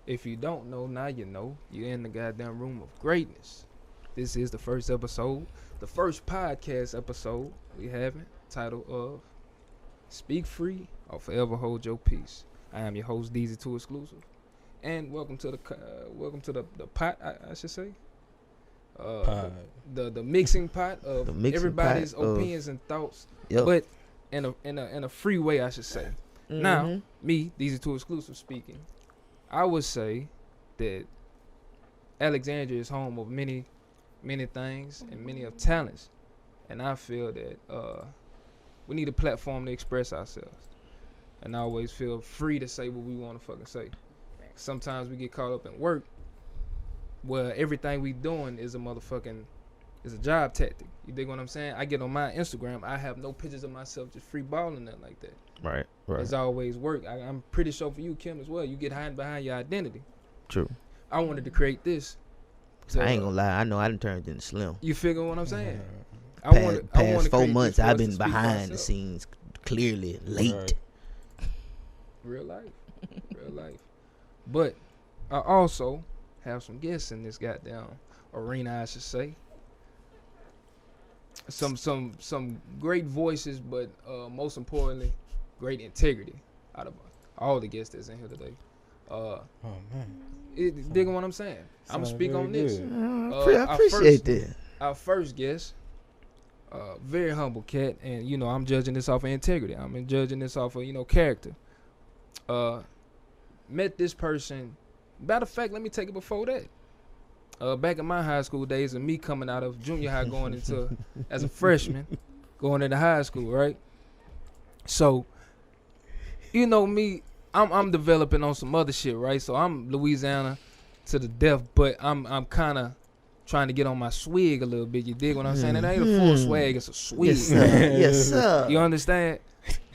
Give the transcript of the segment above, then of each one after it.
If you don't know, now you know. You're in the goddamn room of greatness. This is the first episode, the first podcast episode we having, titled of Speak Free or Forever Hold Your Peace. I am your host, DZ2 Exclusive. And welcome to the pot, I should say. The mixing pot of everybody's opinions and thoughts, but in a free way, I should say. Mm-hmm. Now, me, DZ2 Exclusive speaking, I would say that Alexandria is home of many things and many of talents, and I feel that we need a platform to express ourselves, and I always feel free to say what we want to fucking say. Sometimes we get caught up in work, where everything we doing is a job tactic. You dig what I'm saying? I get on my Instagram, I have no pictures of myself just free balling that like that. Right. It's always work. I'm pretty sure for you, Kim, as well. You get hiding behind your identity. True. I wanted to create this. I ain't gonna lie. I know I done turned into slim. You figure what I'm saying? Past 4 months, I've been behind the scenes, clearly late. Right. Real life. But I also have some guests in this goddamn arena, I should say. Some great voices, but most importantly, great integrity out of all the guests that's in here today. Digging what I'm saying? I'm speaking on this. I appreciate that. Our first guest, very humble cat, and I'm judging this off of integrity. I'm judging this off of character. Met this person. Matter of fact, let me take it before that. Back in my high school days, and me coming out of junior high, going into as a freshman, going into high school, right? So, me, I'm developing on some other shit, right? So I'm Louisiana to the death, but I'm kind of trying to get on my swig a little bit. You dig what I'm saying? It ain't a full swag, it's a swig. Yes, sir. Yes, sir. You understand?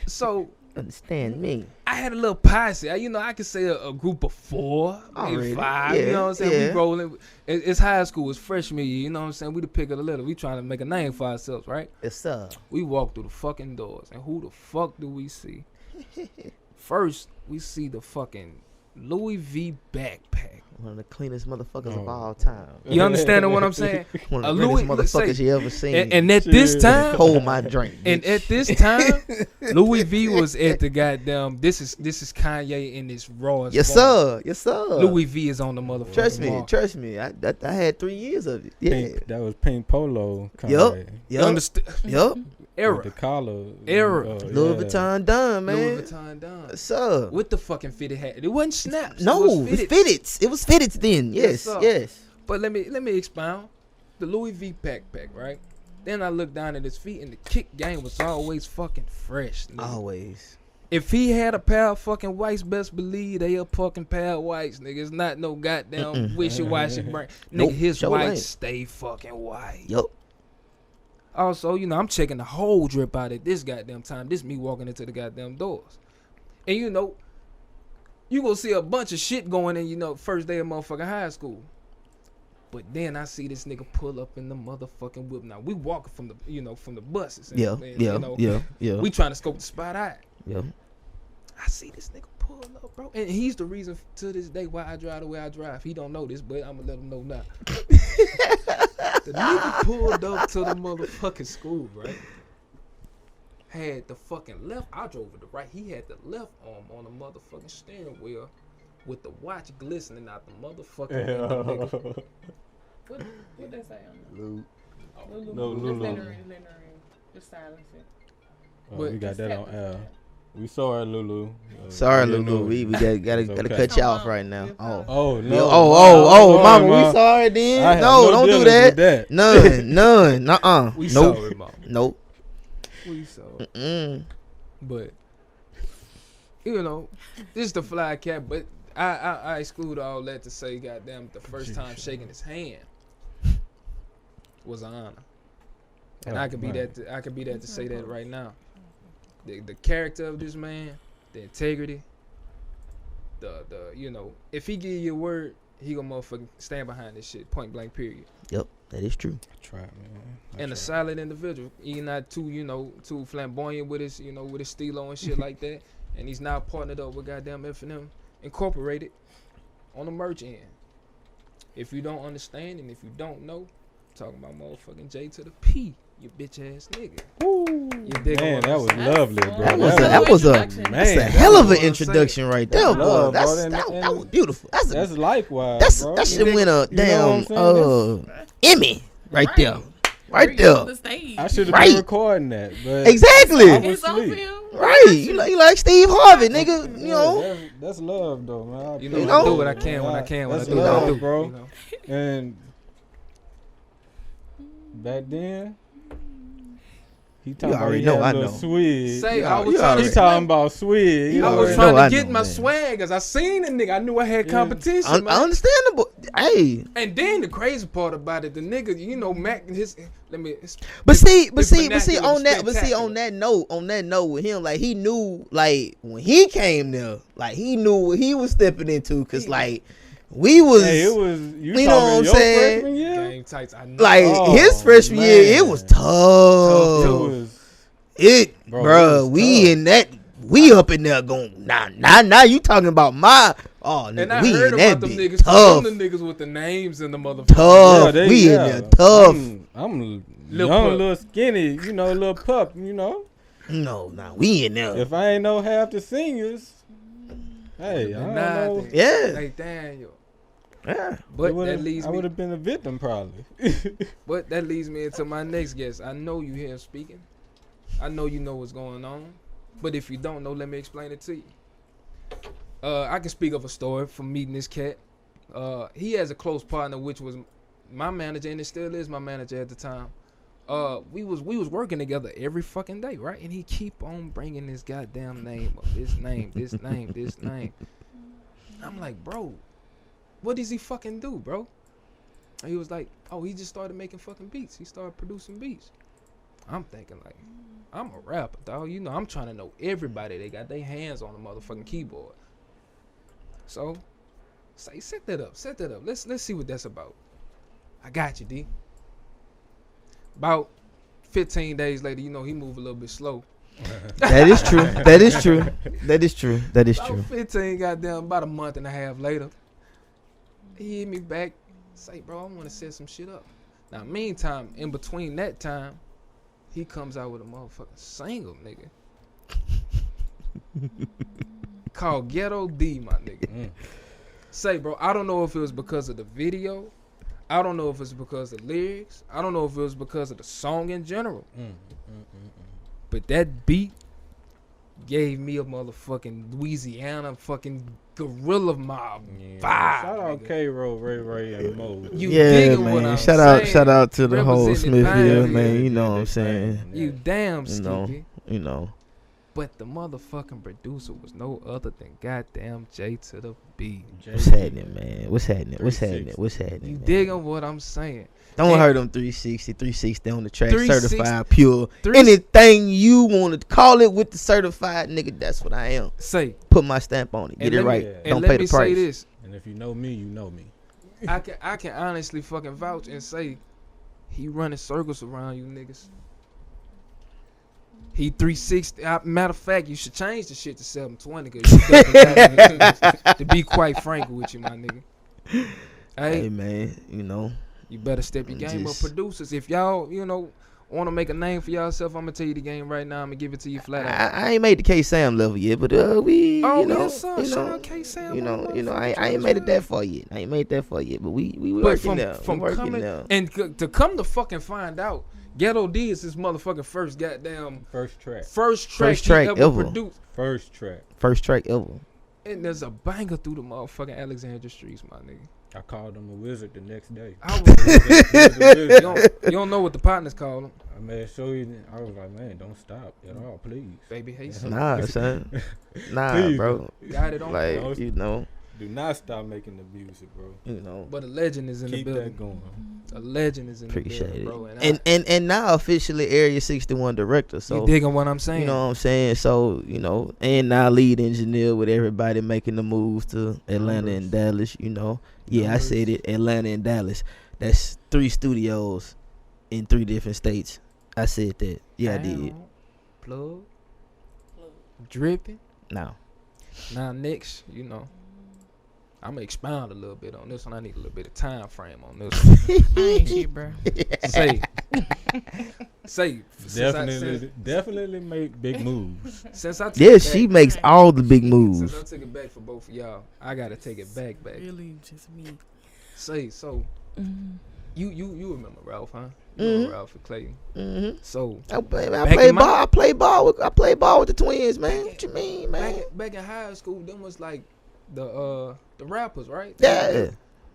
So. Understand me. I had a little posse. I could say a group of 4, maybe 5. Yeah, you know what I'm saying? Yeah. We rolling. It's high school. It's freshman year. You know what I'm saying? We the pick of the litter. We trying to make a name for ourselves, right? Yes, sir. We walk through the fucking doors, and who the fuck do we see? First, we see the fucking Louis V backpack. One of the cleanest motherfuckers of all time. You understand what I'm saying? One of the greatest motherfuckers you ever seen. And at this time, hold my drink. Bitch. And at this time, Louis V was at the goddamn. This is Kanye in this rawest. Yes, sir. Yes, sir. Louis V is on the motherfucker. Trust me. I had 3 years of it. Yeah. That was pink polo. Yup. Yup. Era. With the collar. Era. Louis Vuitton done, man. Louis Vuitton done. Yes, sir. With the fucking fitted hat. It wasn't snaps. No, it was fitteds. It was fitteds then. Yes. But let me expound. The Louis V backpack, right? Then I looked down at his feet, and the kick game was always fucking fresh. Nigga. Always. If he had a pair of fucking whites, best believe they a fucking pair of whites, nigga. It's not no goddamn wishy-washy brand. Nigga, his whites stay fucking white. Yup. Also, I'm checking the whole drip out at this goddamn time. This me walking into the goddamn doors. And you gonna see a bunch of shit going in, first day of motherfucking high school. But then I see this nigga pull up in the motherfucking whip. Now, we walking from the buses. And, Yeah. We trying to scope the spot out. Yeah. I see this nigga pull up, bro. And he's the reason to this day why I drive the way I drive. He don't know this, but I'm going to let him know now. The nigga pulled up to the motherfucking school, right? Had the fucking left. I drove with the right. He had the left arm on the motherfucking steering wheel with the watch glistening out the motherfucking window, nigga. What they say on Lou. No, Lulu. Just let her in. Just silence it. But we got that on air. We sorry, Lulu. Sorry, Lulu. We gotta cut you off right now. Oh no. Oh, mama, we sorry then. No, don't do that. None. Nuh-uh. We sorry, mama. Nope. We sorry. But this is the fly cat. But I exclude all that to say, goddamn, the first time shaking his hand was an honor, and I could be that to say that right now. The character of this man, the integrity, the if he give you a word, he gonna motherfucking stand behind this shit, point blank, period. Yep, that is true. I try, man. And a solid individual. He's not too flamboyant with his, with his stilo and shit like that. And he's now partnered up with goddamn F&M Incorporated on the merch end. If you don't understand and if you don't know, talking about motherfucking J to the P, you bitch ass nigga. Woo. Man, that was lovely, bro. That was a hell of an introduction right there, bro. That was beautiful. That's likewise, bro. That shit win a damn Emmy right there. Right there. I should have been recording that, but exactly. It's on film. Right. You like Steve Harvey, nigga. You know. That's love, though, man. I do what I can when I can. When I do what I do, bro. You know? And back then, he talking about he had a little swig. I was trying to talking about swig. I was trying to get my swag as I seen the nigga. I knew I had competition. Man. Understandable. Hey. And then the crazy part about it, the nigga, you know, Mac his. But see on that note with him, like he knew, like when he came there, like he knew what he was stepping into, cause like we was, it was you know what I'm saying? Game tights, I know. Like his freshman year, it was tough. Bro, we in that, we up in there going, nah, you talking about my. Oh, nigga, and I we heard in about that them bitch niggas. tough. Them niggas with the names and the motherfuckers. Tough. We in there tough. I'm little skinny, you know, little pup, you know. No, nah, we in there. If I ain't know half the seniors, hey, I don't know. Yeah. Like Daniel. Yeah. But that leads me. I would have been a victim probably. But that leads me into my next guest. I know you hear him speaking. I know you know what's going on. But if you don't know, let me explain it to you. I can speak of a story from meeting this cat. He has a close partner, which was my manager, and it still is my manager at the time. We was working together every fucking day, right? And he keep on bringing this goddamn name up, this name. I'm like, bro, what does he fucking do, bro? And he was like, oh, he just started making fucking beats. He started producing beats. I'm thinking like, I'm a rapper, dog. You know, I'm trying to know everybody. They got their hands on the motherfucking keyboard. So, set that up. Let's see what that's about. I got you, D. About 15 days later, you know, he moved a little bit slow. That is true. About 15 goddamn, about a month and a half later, he hit me back, say, bro, I want to set some shit up. Now, meantime, in between that time, he comes out with a motherfucking single, nigga. Called Ghetto D, my nigga. Say, bro, I don't know if it was because of the video. I don't know if it's because of the lyrics. I don't know if it was because of the song in general. But that beat gave me a motherfucking Louisiana fucking gorilla mob vibe. Shout out K-Roll, Ray, and Mo. Man. Shout out to the whole Smithfield, man. You know what I'm saying? You damn Skippy. You know. But the motherfucking producer was no other than goddamn J to the B. What's happening, man? What's happening? You digging what I'm saying? Don't hurt them 360 on the track, certified pure. Anything you want to call it with the certified, nigga, that's what I am. Say. Put my stamp on it. Get it right. Don't pay the price. Say this. And if you know me, you know me. I can honestly fucking vouch and say he running circles around you niggas. He 360. Matter of fact, you should change the shit to 720 because you to be quite frank with you, my nigga. Hey man, you know. You better step your game up, producers. If y'all, you know, want to make a name for yourself, I'm gonna tell you the game right now. I'm gonna give it to you flat out. I ain't made the K Sam level yet, but we, I ain't made it that far yet. But we working there. From coming there. And to come to fucking find out, Ghetto D is his motherfucking first track ever produced. First track ever. And there's a banger through the motherfucking Alexandria streets, my nigga. I called him a wizard the next day. You don't know what the partners call him. I made sure I was like, man, don't stop at all, please. Baby, hey, nah, son. Nah, please, bro. Got it on. Like, you know. Do not stop making the music, bro. You know. But a legend is in the building. Keep that going. A legend is in the building, bro. And now officially Area 61 director. So you digging what I'm saying? You know what I'm saying? So, you know, and now lead engineer with everybody making the moves to Atlanta and Dallas, you know. Yeah, I said it. Atlanta and Dallas. That's 3 studios in 3 different states. I said that. Yeah, I did. Plug. Dripping. Now next, you know. I'm gonna expound a little bit on this one. I need a little bit of time frame on this one. I ain't shit, bro. Say. Definitely make big moves. Since I took yeah, she makes all the big moves. Since I took it back for both of y'all, I gotta take it back. Really, just me. Say so. You remember Ralph, huh? You remember Ralph and Clayton. So I play ball with the twins, man. What you mean, man? Back in high school, them was like the rappers, right? Yeah.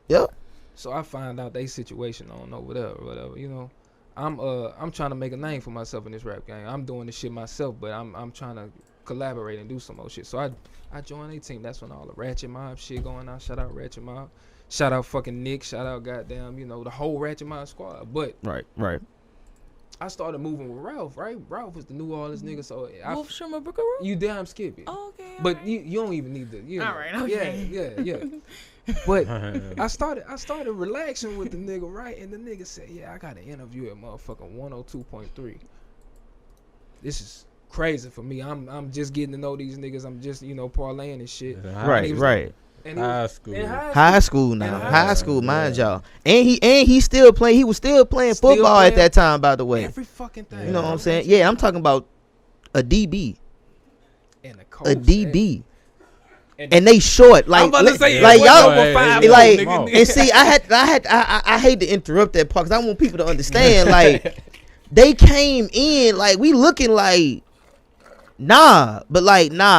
Yep. So I find out they situation on over there or whatever. You know, I'm trying to make a name for myself in this rap game. I'm doing this shit myself, but I'm trying to collaborate and do some more shit. So I joined a team. That's when all the Ratchet Mob shit going on. Shout out Ratchet Mob. Shout out fucking Nick. Shout out goddamn, you know, the whole Ratchet Mob squad. But right. I started moving with Ralph, right? Ralph was the New Orleans nigga, so Wolf Shrimmer Bookeroo? You damn skippy. Oh, okay. But right. you don't even need to. You know. All right. Okay. Yeah. But I started relaxing with the nigga, right? And the nigga said, "Yeah, I got an interview at motherfucking 102.3. This is crazy for me. I'm just getting to know these niggas. I'm just, you know, parlaying and shit. Right. And High school. High school now. High school, mind y'all. And he still playing. He was still playing football at that time, by the way. Every fucking thing. You know what I'm saying? Yeah, I'm talking about a DB. And a DB. And they short, like, I'm about to say, like y'all, like, and see, I hate to interrupt that part because I want people to understand, like, they came in, like, we looking like, nah,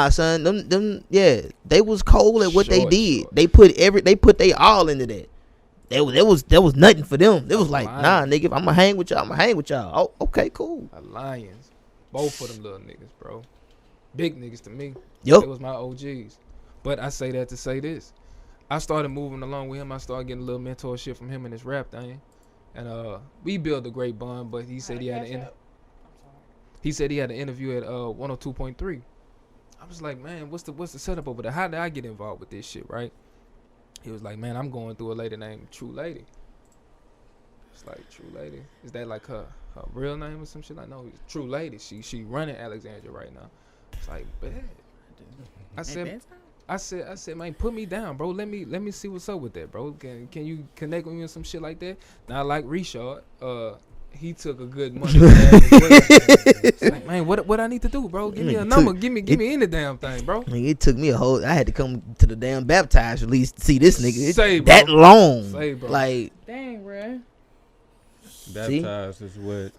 son, them, yeah, they was cold at what they did. Short. They put they all into that. There was nothing for them. It was like, nah, nigga, if I'm gonna hang with y'all. Oh, okay, cool. Lions, both of them little niggas, bro, big niggas to me. Yup. It was my OGs. But I say that to say this. I started moving along with him. I started getting a little mentorship from him in his rap thing. And we built a great bond, but he said he had an interview at 102.3. I was like, man, what's the setup over there? How did I get involved with this shit, right? He was like, man, I'm going through a lady named True Lady. It's like, True Lady. Is that like her real name or some shit? Like, no, True Lady. She running Alexandria right now. It's like, bad. I said, man, put me down, bro. Let me see what's up with that, bro. Can you connect with me on some shit like that? Now, like Richard, he took a good money. It's like, man, what I need to do, bro? Give me a number. Give me any damn thing, bro. It took me I had to come to the damn baptized release to see this nigga. Say, bro. That long. Say, bro. Like, dang, bro. Baptized is what.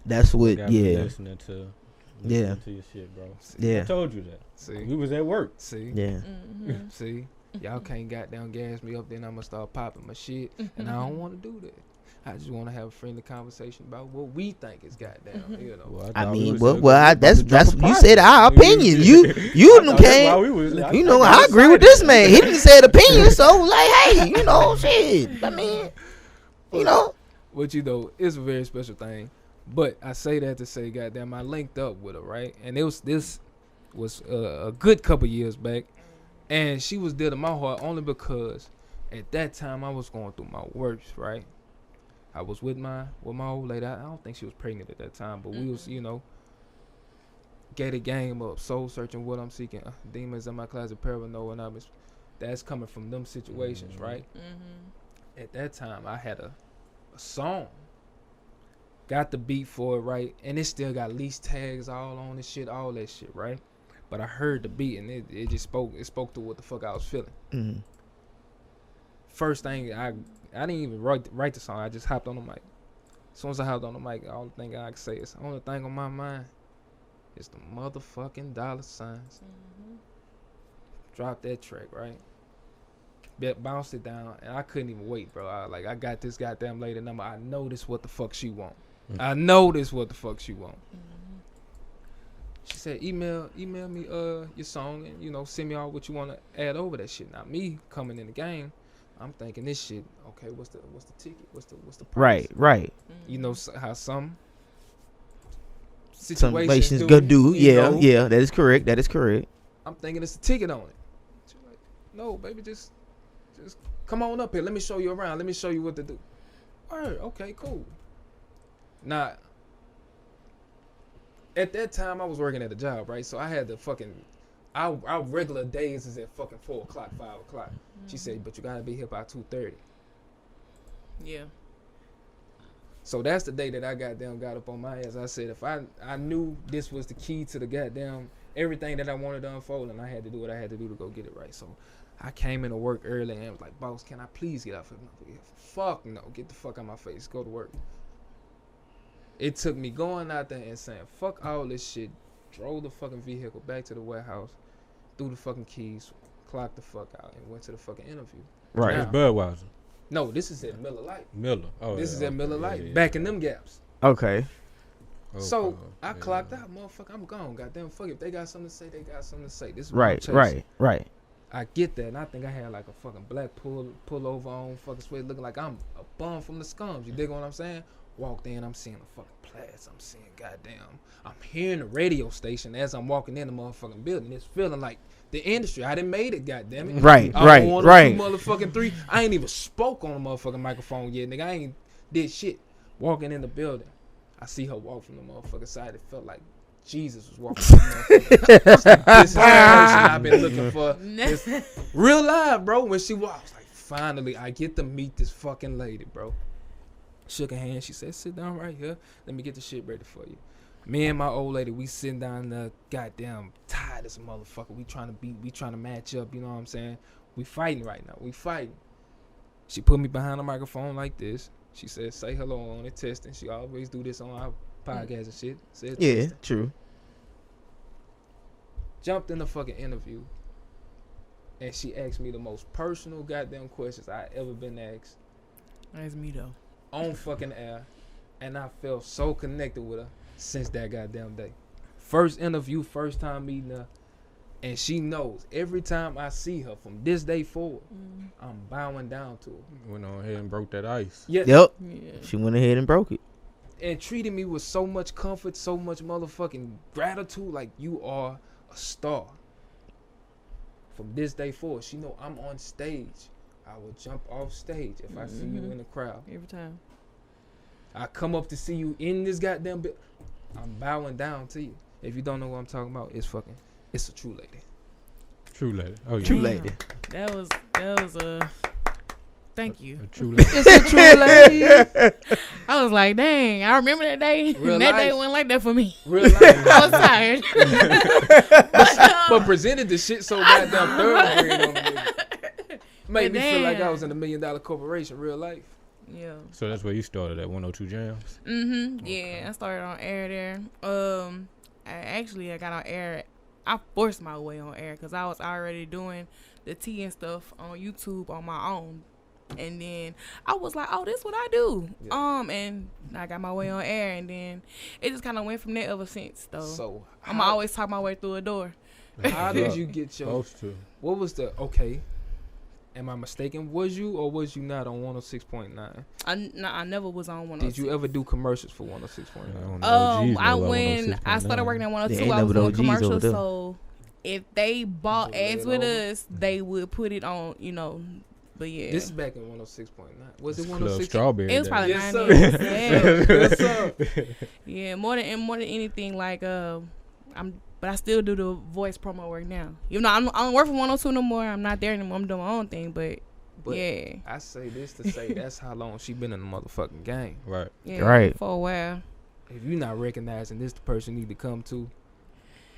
That's what. Yeah. Listening to your shit, bro. Yeah. I told you that. See, we was at work. See, yeah. See, y'all can't goddamn gas me up. Then I'm gonna start popping my shit, and I don't want to do that. I just want to have a friendly conversation about what we think is goddamn. You know. Well, I mean, that's you said our opinion. You can't. You know, I agree with this man. He didn't say opinion, so like, hey, you know, shit. I mean, you know. What you know, it's a very special thing. But I say that to say, goddamn, I linked up with her, right? And this was a good couple years back, and she was dear to my heart only because at that time I was going through my worst, right? I was with my old lady. I don't think she was pregnant at that time, but we was, you know, get a game up, soul searching, what I'm seeking, demons in my closet, paranoia, and that's coming from them situations, right? At that time, I had a song, got the beat for it, right, and it still got lease tags all on this shit, all that shit, right? But I heard the beat and it just spoke to what the fuck I was feeling. First thing, I didn't even write the song. I just hopped on the mic. As soon as I hopped on the mic, all the thing I could say is, the only thing on my mind is the motherfucking dollar signs. Drop that track, right? Bounced it down, and I couldn't even wait, bro. I got this goddamn lady number. I know this what the fuck she want. I know this what the fuck she want. She said, email me your song, and, you know, send me all what you want to add over that shit. Now, me coming in the game, I'm thinking this shit, okay, what's the ticket? What's the price? Right. You know how some situations go do. Yeah, that is correct. I'm thinking it's a ticket on it. She's like, no, baby, just come on up here. Let me show you around. Let me show you what to do. All right, okay, cool. Now, at that time, I was working at a job, right? So I had to fucking our regular days is at fucking 4 o'clock, 5 o'clock. She said, but you gotta be here by 2:30. Yeah. So that's the day that I got up on my ass. I said, if I knew this was the key to the goddamn everything that I wanted to unfold, and I had to do what I had to do to go get it right. So I came into work early and was like, boss, can I please get off of my vehicle? Fuck no, get the fuck out my face, go to work. It took me going out there and saying, fuck all this shit, drove the fucking vehicle back to the warehouse, threw the fucking keys, clocked the fuck out, and went to the fucking interview. Right. It's Budweiser. No, this is at Miller Lite. Miller. Oh, this is at Miller Lite, back in them gaps. Okay. So I clocked out, motherfucker. I'm gone. Goddamn, fuck it. If they got something to say, they got something to say. This is right. I get that, and I think I had like a fucking black pullover on, fucking sweat, looking like I'm a bum from the scums. You dig what I'm saying? Walked in, I'm seeing a fucking plaques. I'm seeing goddamn. I'm hearing the radio station as I'm walking in the motherfucking building. It's feeling like the industry. I done made it, goddamn it. Right. Motherfucking 3. I ain't even spoke on the motherfucking microphone yet, nigga. I ain't did shit. Walking in the building, I see her walk from the motherfucking side. It felt like Jesus was walking from the motherfucking. This is the person I've been looking for. It's real live, bro. When she walked, I was like, finally, I get to meet this fucking lady, bro. Shook her hand. She said, sit down right here. Let me get the shit ready for you. Me and my old lady, we sitting down the goddamn tired as a motherfucker. We trying to match up, you know what I'm saying? We fighting right now. We fighting. She put me behind the microphone like this. She said, say hello on it, testing. She always do this on our podcast and shit. Said, yeah, testing. True. Jumped in the fucking interview. And she asked me the most personal goddamn questions I ever been asked. That's me though. On fucking air. And I felt so connected with her since that goddamn day. First interview, first time meeting her. And she knows every time I see her from this day forward, I'm bowing down to her. Went on ahead and broke that ice. Yes. Yep. Yeah. She went ahead and broke it. And treated me with so much comfort, so much motherfucking gratitude, like you are a star. From this day forward, she know I'm on stage. I will jump off stage if I see you in the crowd. Every time. I come up to see you in this goddamn bit. I'm bowing down to you. If you don't know what I'm talking about, it's a true lady. True lady. Oh yeah. True lady. That was a thank you. A true lady. It's a true lady. I was like, dang, I remember that day. Real that life. Day went like that for me. Real life. I was tired. but presented the shit so goddamn thoroughbred on me. Made me feel like I was in $1 million corporation, real life. Yeah. So that's where you started at 102 Jams? Mm-hmm. Okay. Yeah, I started on air there. I got on air. I forced my way on air because I was already doing the tea and stuff on YouTube on my own. And then I was like, oh, this is what I do. Yeah. And I got my way on air, and then it just kind of went from there ever since, though. So I'm always talk my way through a door. How did you get your... What was the... Okay. Am I mistaken? Was you or was you not on 106.9? I never was on 106. Did you ever do commercials for 106.9? I started working at 102, I was doing commercials. So if they bought ads with us, they would put it on, you know. But yeah, this is back in 106.9. Was it 106? Strawberry. It was probably 90. Yeah, more than anything, like but I still do the voice promo work now. You know, I don't work for 102 no more. I'm not there anymore. I'm doing my own thing, but yeah. I say this to say that's how long she been in the motherfucking game. Right. Yeah, right. For a while. If you not recognizing this, the person you need to come to.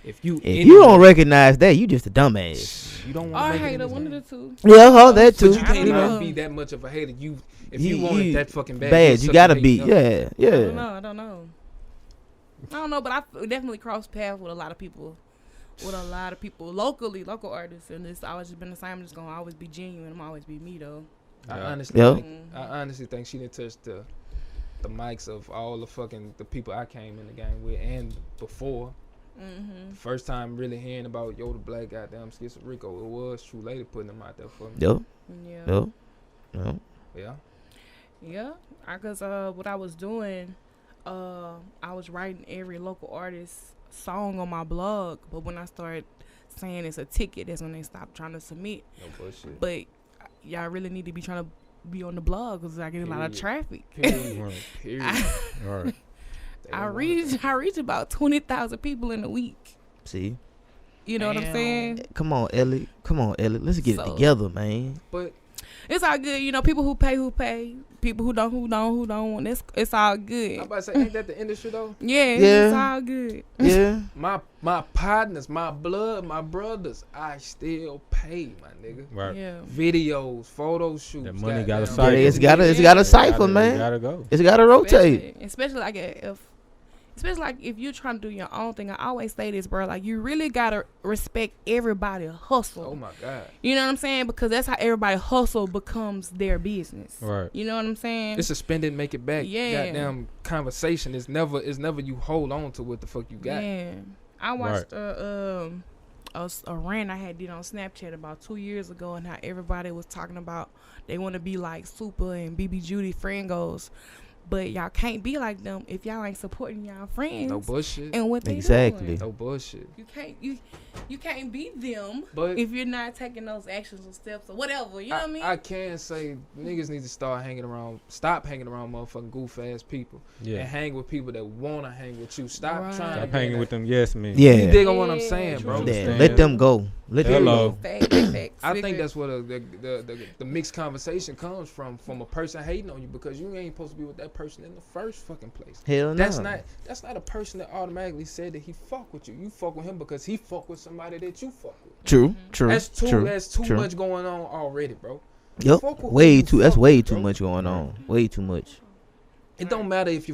If you don't recognize that, you just a dumbass. You don't want to hate one of the two. Yeah, that too. But you can't even be that much of a hater. If you want it that fucking bad, you gotta be. Yeah. I don't know. But I definitely crossed paths with a lot of people. Local artists, and it's always just been the same. I'm just gonna always be genuine. I'm always be me though. I honestly think she didn't touch the mics of all the people I came in the game with and before. Mm-hmm. First time really hearing about the black goddamn schizophrenic, it was True Lady putting them out there for me. Yeah. Because what I was doing, I was writing every local artist song on my blog, but when I started saying it's a ticket, that's when they stopped trying to submit. No bullshit. But y'all really need to be trying to be on the blog because I get a lot of traffic. Period. All right. I reach about 20,000 people in a week. See, You know what I'm saying? Come on, Ellie. Let's get it together, man. But it's all good. You know, people who pay. People who don't. It's all good. I'm about to say, ain't that the industry though? Yeah. It's all good. Yeah. my partners, my blood, my brothers, I still pay, my nigga. Right. Yeah. Videos, photo shoots. The money got a Yeah, cycle. it's got a cycle, man. It gotta go. It's gotta rotate. Especially like if you're trying to do your own thing. I always say this, bro. Like, you really gotta respect everybody's hustle. Oh my God. You know what I'm saying? Because that's how everybody hustle becomes their business. Right. You know what I'm saying? It's a spend it, make it back. Yeah. Goddamn conversation. It's never you hold on to what the fuck you got. Yeah. I watched a rant I had did on Snapchat about 2 years ago, and how everybody was talking about they want to be like Super and BB Judy friend goals. But y'all can't be like them if y'all ain't supporting y'all friends. No bullshit. And what they Exactly. doing. No bullshit. You can't be them, but if you're not taking those actions or steps or whatever. You know what I mean? I can say niggas need to stop hanging around motherfucking goof ass people. Yeah. And hang with people that wanna hang with you. Stop trying to hanging with them yes men. Yeah. You dig on what I'm saying, bro? Yeah. Let them go. Hello. I think that's where the mixed conversation comes from a person hating on you, because you ain't supposed to be with that person in the first fucking place. Hell no. That's not a person that automatically said that he fuck with you. You fuck with him because he fuck with somebody that you fuck with. True. That's too much going on already, bro. Yep. That's way too much going on. Way too much. It don't matter if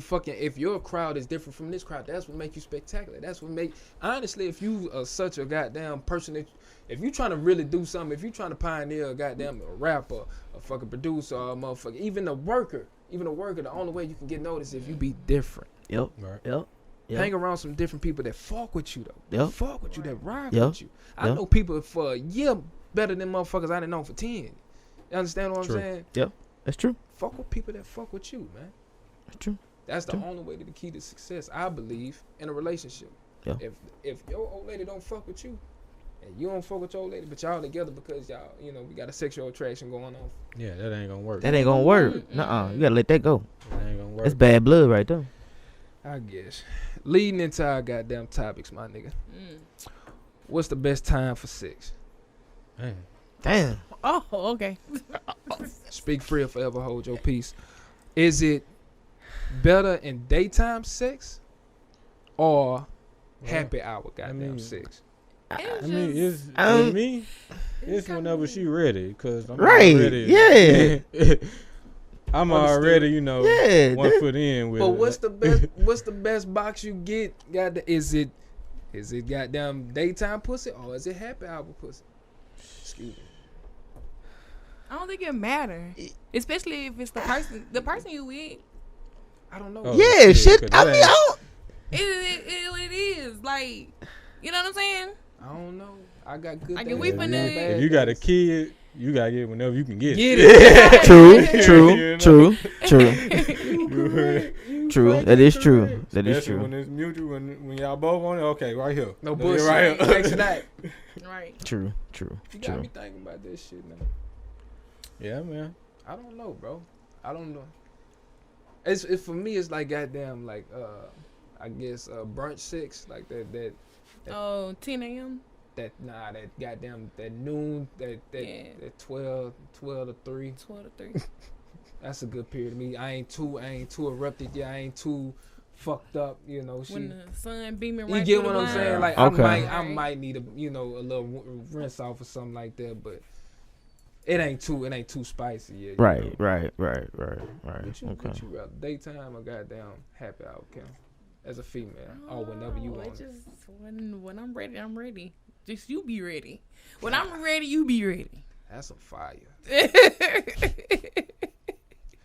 your crowd is different from this crowd. That's what make you spectacular. That's what make, honestly, if you are such a goddamn person that, if you trying to really do something, if you trying to pioneer a goddamn rapper, a fucking producer, or a motherfucker, even a worker, the only way you can get noticed is if you be different. Yep. Right. Yep. Hang around some different people that fuck with you though. Yep. Fuck with you, that ride Yep. with you. I know people for a year better than motherfuckers I didn't know for 10. You understand what I'm saying? Yep. That's true. Fuck with people that fuck with you, man. That's true. That's the only way to the key to success, I believe, in a relationship. Yeah. If your old lady don't fuck with you, and you don't fuck with your old lady, but y'all together because y'all, we got a sexual attraction going on. Yeah, that ain't gonna work. Nuh-uh. You gotta let that go. That ain't gonna work. That's bad blood right there. I guess. Leading into our goddamn topics, my nigga. What's the best time for sex? Damn. Oh, okay. Speak free or forever hold your peace. Is it better in daytime sex or happy hour goddamn sex? With me, it's whenever she ready, cause I'm right. Ready. Yeah. I'm already, 1 foot in with. But what's the best box you get? Is it goddamn daytime pussy or is it happy hour pussy? Excuse me. I don't think it matters, especially if it's the person you with. I don't know. Oh, yeah, shit. I mean, I don't. It is like, you know what I'm saying? I don't know. I got good. Like days, if you got a kid, you gotta get it whenever you can get it. Yeah. True. True. That is true. When it's mutual, when y'all both want it, okay, right here. No bullshit. Right here. Thanks for that. Right. True. You gotta be thinking about this shit now. Yeah, man. I don't know, bro. I don't know. It's for me. It's like goddamn, like I guess brunch sex, like that. 10 a.m. That goddamn that noon, that 12 to 3. 12 to 3. That's a good period to me. I ain't too erupted. Yeah, I ain't too fucked up. When the sun beaming right. You get what I'm saying? Like okay. I might need a a little rinse off or something like that, but it ain't too spicy yet. Right. What Okay. you rather, daytime or goddamn happy hour, Kim? As a female, or whenever you want. Just when I'm ready, I'm ready. Just you be ready. When I'm ready, you be ready. That's some fire.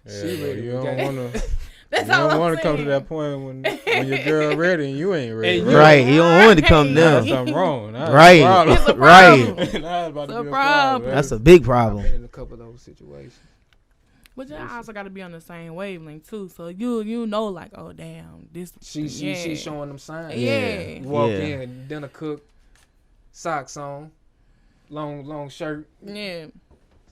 You don't want to. That's you all don't I'm want to come to saying. that point when your girl ready and you ain't ready. Right. You don't want to come That's down. something wrong. Right. It's a Right. problem. It's a problem. That's a big I've problem. been in a couple of those situations. But y'all also got to be on the same wavelength too, so you know, like, oh damn, this. She showing them signs. Yeah. Walk in, dinner cooked, socks on, long shirt. Yeah.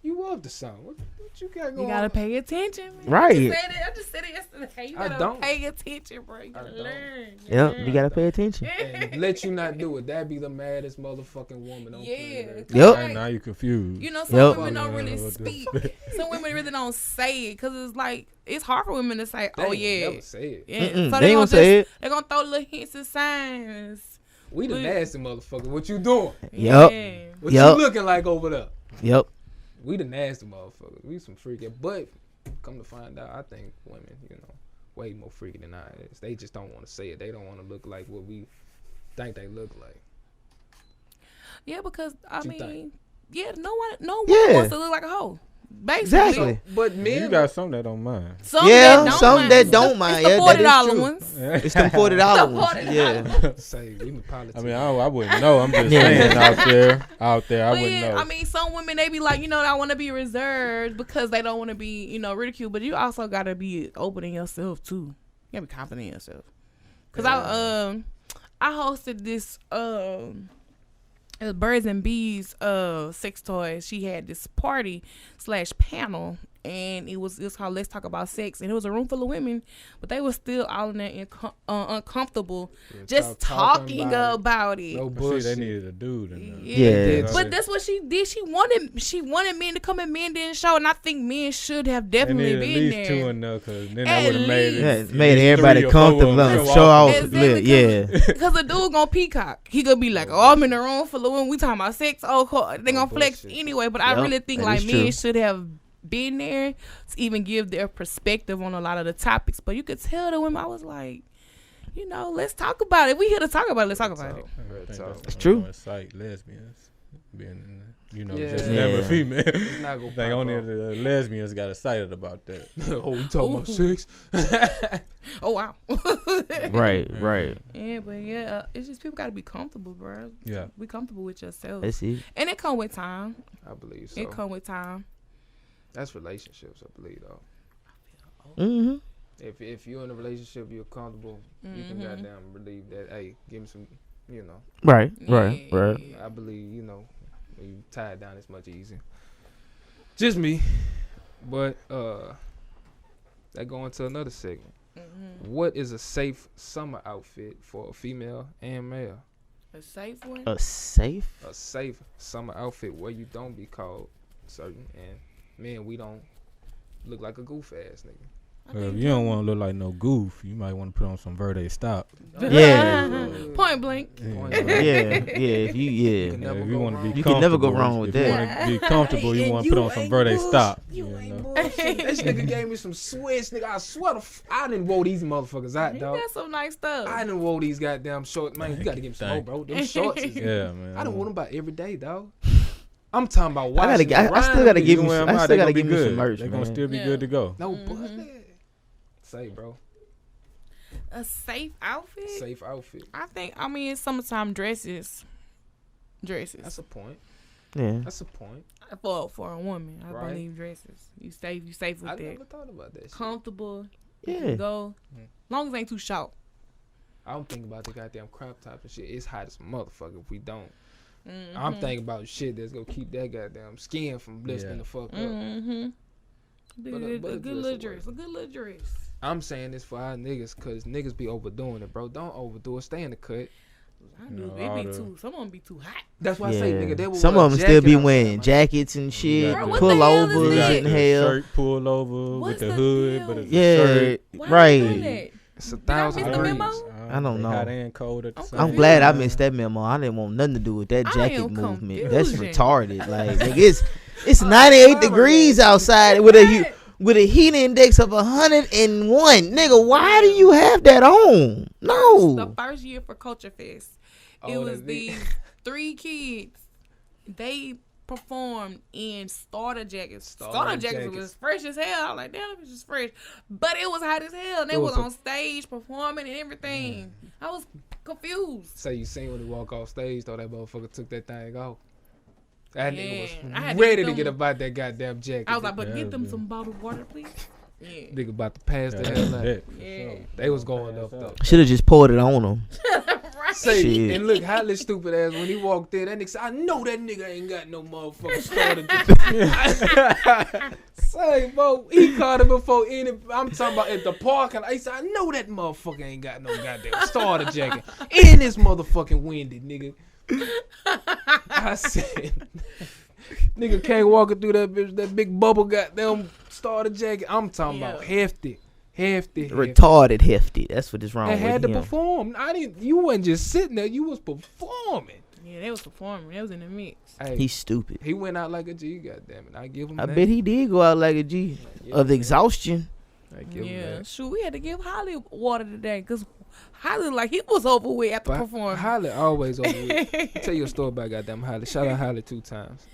You love the song. What What you got going? You gotta pay attention, man. Right. I just said it yesterday. You gotta pay attention, bro. You gotta learn. Yep, you gotta pay attention. And let you not do it. That'd be the maddest motherfucking woman on planet. Yep. Now you confused. You know, some women don't really speak. Some women really don't say it because it's like it's hard for women to say, "Oh yeah." Never say it. Yeah. So they ain't gonna say it. They're gonna throw little hints and signs. We the nasty motherfucker. What you doing? Yep. Yeah. What you looking like over there? Yep. We the nasty motherfuckers. We some freaky. But come to find out, I think women, way more freaky than I is. They just don't want to say it. They don't want to look like what we think they look like. Yeah, because I mean, think? yeah, no one wants to look like a hoe. Basically. Exactly. But men, you got some that don't mind. Some that don't mind. It's the $40 ones. It's them $40 ones. Yeah. Say we in politics. I mean, I wouldn't know. I'm just saying out there, I wouldn't know. I mean, some women they be like, I want to be reserved because they don't want to be, ridiculed. But you also gotta be open in yourself too. You gotta be confident in yourself. Cause I hosted this Birds and Bees sex toys. She had this party / panel, and it was called Let's Talk About Sex, and it was a room full of women, but they were still all in there uncomfortable just talking about it. No bullshit. They needed a dude in there. Yeah. But that's what she did. She wanted men to come, and men didn't show, and I think men should have definitely been at least there. Two in there, because then that would have made everybody comfortable and show off. Exactly, Yeah. Because the dude gonna peacock. He gonna be like, "Oh, I'm in the room full of women. We talking about sex. Oh, they gonna flex anyway." But I really think like men should have been there to even give their perspective on a lot of the topics. But you could tell the women, I was like, let's talk about it. We here to talk about it. Let's talk about it. It's true. Incite lesbians being, Yeah. just never female. It's not gonna I think only the lesbians got excited about that. Oh, we talking about sex? Oh wow. Right. Yeah, but yeah, it's just people gotta be comfortable, bro. Yeah. Be comfortable with yourself. That's it. And it come with time. I believe so. It come with time. That's relationships, I believe, though. Mm-hmm. If you're in a relationship, you're comfortable, you can goddamn believe that, hey, give me some, Right. I believe, when you tie it down, it's much easier. Just me. But that go into another segment. What is a safe summer outfit for a female and male? A safe one? A safe summer outfit where you don't be called certain, and man, we don't look like a goof ass nigga. If you don't want to look like no goof, you might want to put on some Verde Stop. Yeah. Point blank. If you want to be, you can never go wrong with that. If you want to be comfortable, you want to put on some Verde Stop. This nigga gave me some switch, nigga. I swear I didn't roll these motherfuckers out, dog. That's some nice stuff. I didn't roll these goddamn shorts, man. You got to give me some more, bro. Them shorts is, man. I don't want them about every day, dog. I'm talking about watching. I still gotta give you some merch. They're gonna still be good to go. No bullshit. Say, bro. A safe outfit? Safe outfit. I mean, summertime dresses. That's a point. Yeah. That's a point. For a woman, I believe dresses. You safe with that. I never thought about that shit. Comfortable. Yeah. You can go. Long as it ain't too short. I don't think about the goddamn crop top and shit. It's hot as a motherfucker if we don't. I'm thinking about shit that's gonna keep that goddamn skin from blistering the fuck up. A good little dress. I'm saying this for our niggas, cause niggas be overdoing it, bro. Don't overdo it. Stay in the cut. I do. It be too. Some of them be too hot. That's why I say, nigga. They some of them still be wearing jackets and shit, pullovers and hell. Shirt pull over with the hood, but it's a shirt. Right. It's 1,000 degrees. I don't know. Hot and cold at the same I'm glad I missed that memo. I didn't want nothing to do with that jacket movement. That's retarded. Like it's 98 degrees outside with a heat index of 101. Nigga, why do you have that on? No. The first year for Culture Fest, it was these 3 kids. They performed in starter jackets. Starter jackets was fresh as hell. I was like, damn, it's just fresh. But it was hot as hell. And they was on stage performing and everything. I was confused. So you seen when he walk off stage, though, that motherfucker took that thing off. That nigga was ready to get about that goddamn jacket. I was like, but get them some bottled water, please. Yeah. Nigga about to pass the hell out. Yeah. They was going up, though. Should have just poured it on them. Say, and look, Holly stupid ass when he walked in. That nigga said, I know that nigga ain't got no motherfucking starter. Say, bro, he called it before any. I'm talking about at the park, and I said, I know that motherfucker ain't got no goddamn starter jacket. In this motherfucking winded, nigga. I said, nigga can't walk through that bitch, that big bubble goddamn starter jacket. I'm talking about hefty. Retarded hefty. That's what is wrong with him. And had to perform. You wasn't just sitting there. You was performing. Yeah, they was performing. They was in the mix. Hey, he's stupid. He went out like a G. Goddamn it! I give him. I bet he did go out like a G of exhaustion. I give him that. Shoot, we had to give Holly water today because Holly like he was over with after performing. Holly always over with. Tell you a story about goddamn Holly. Shout out Holly 2 times.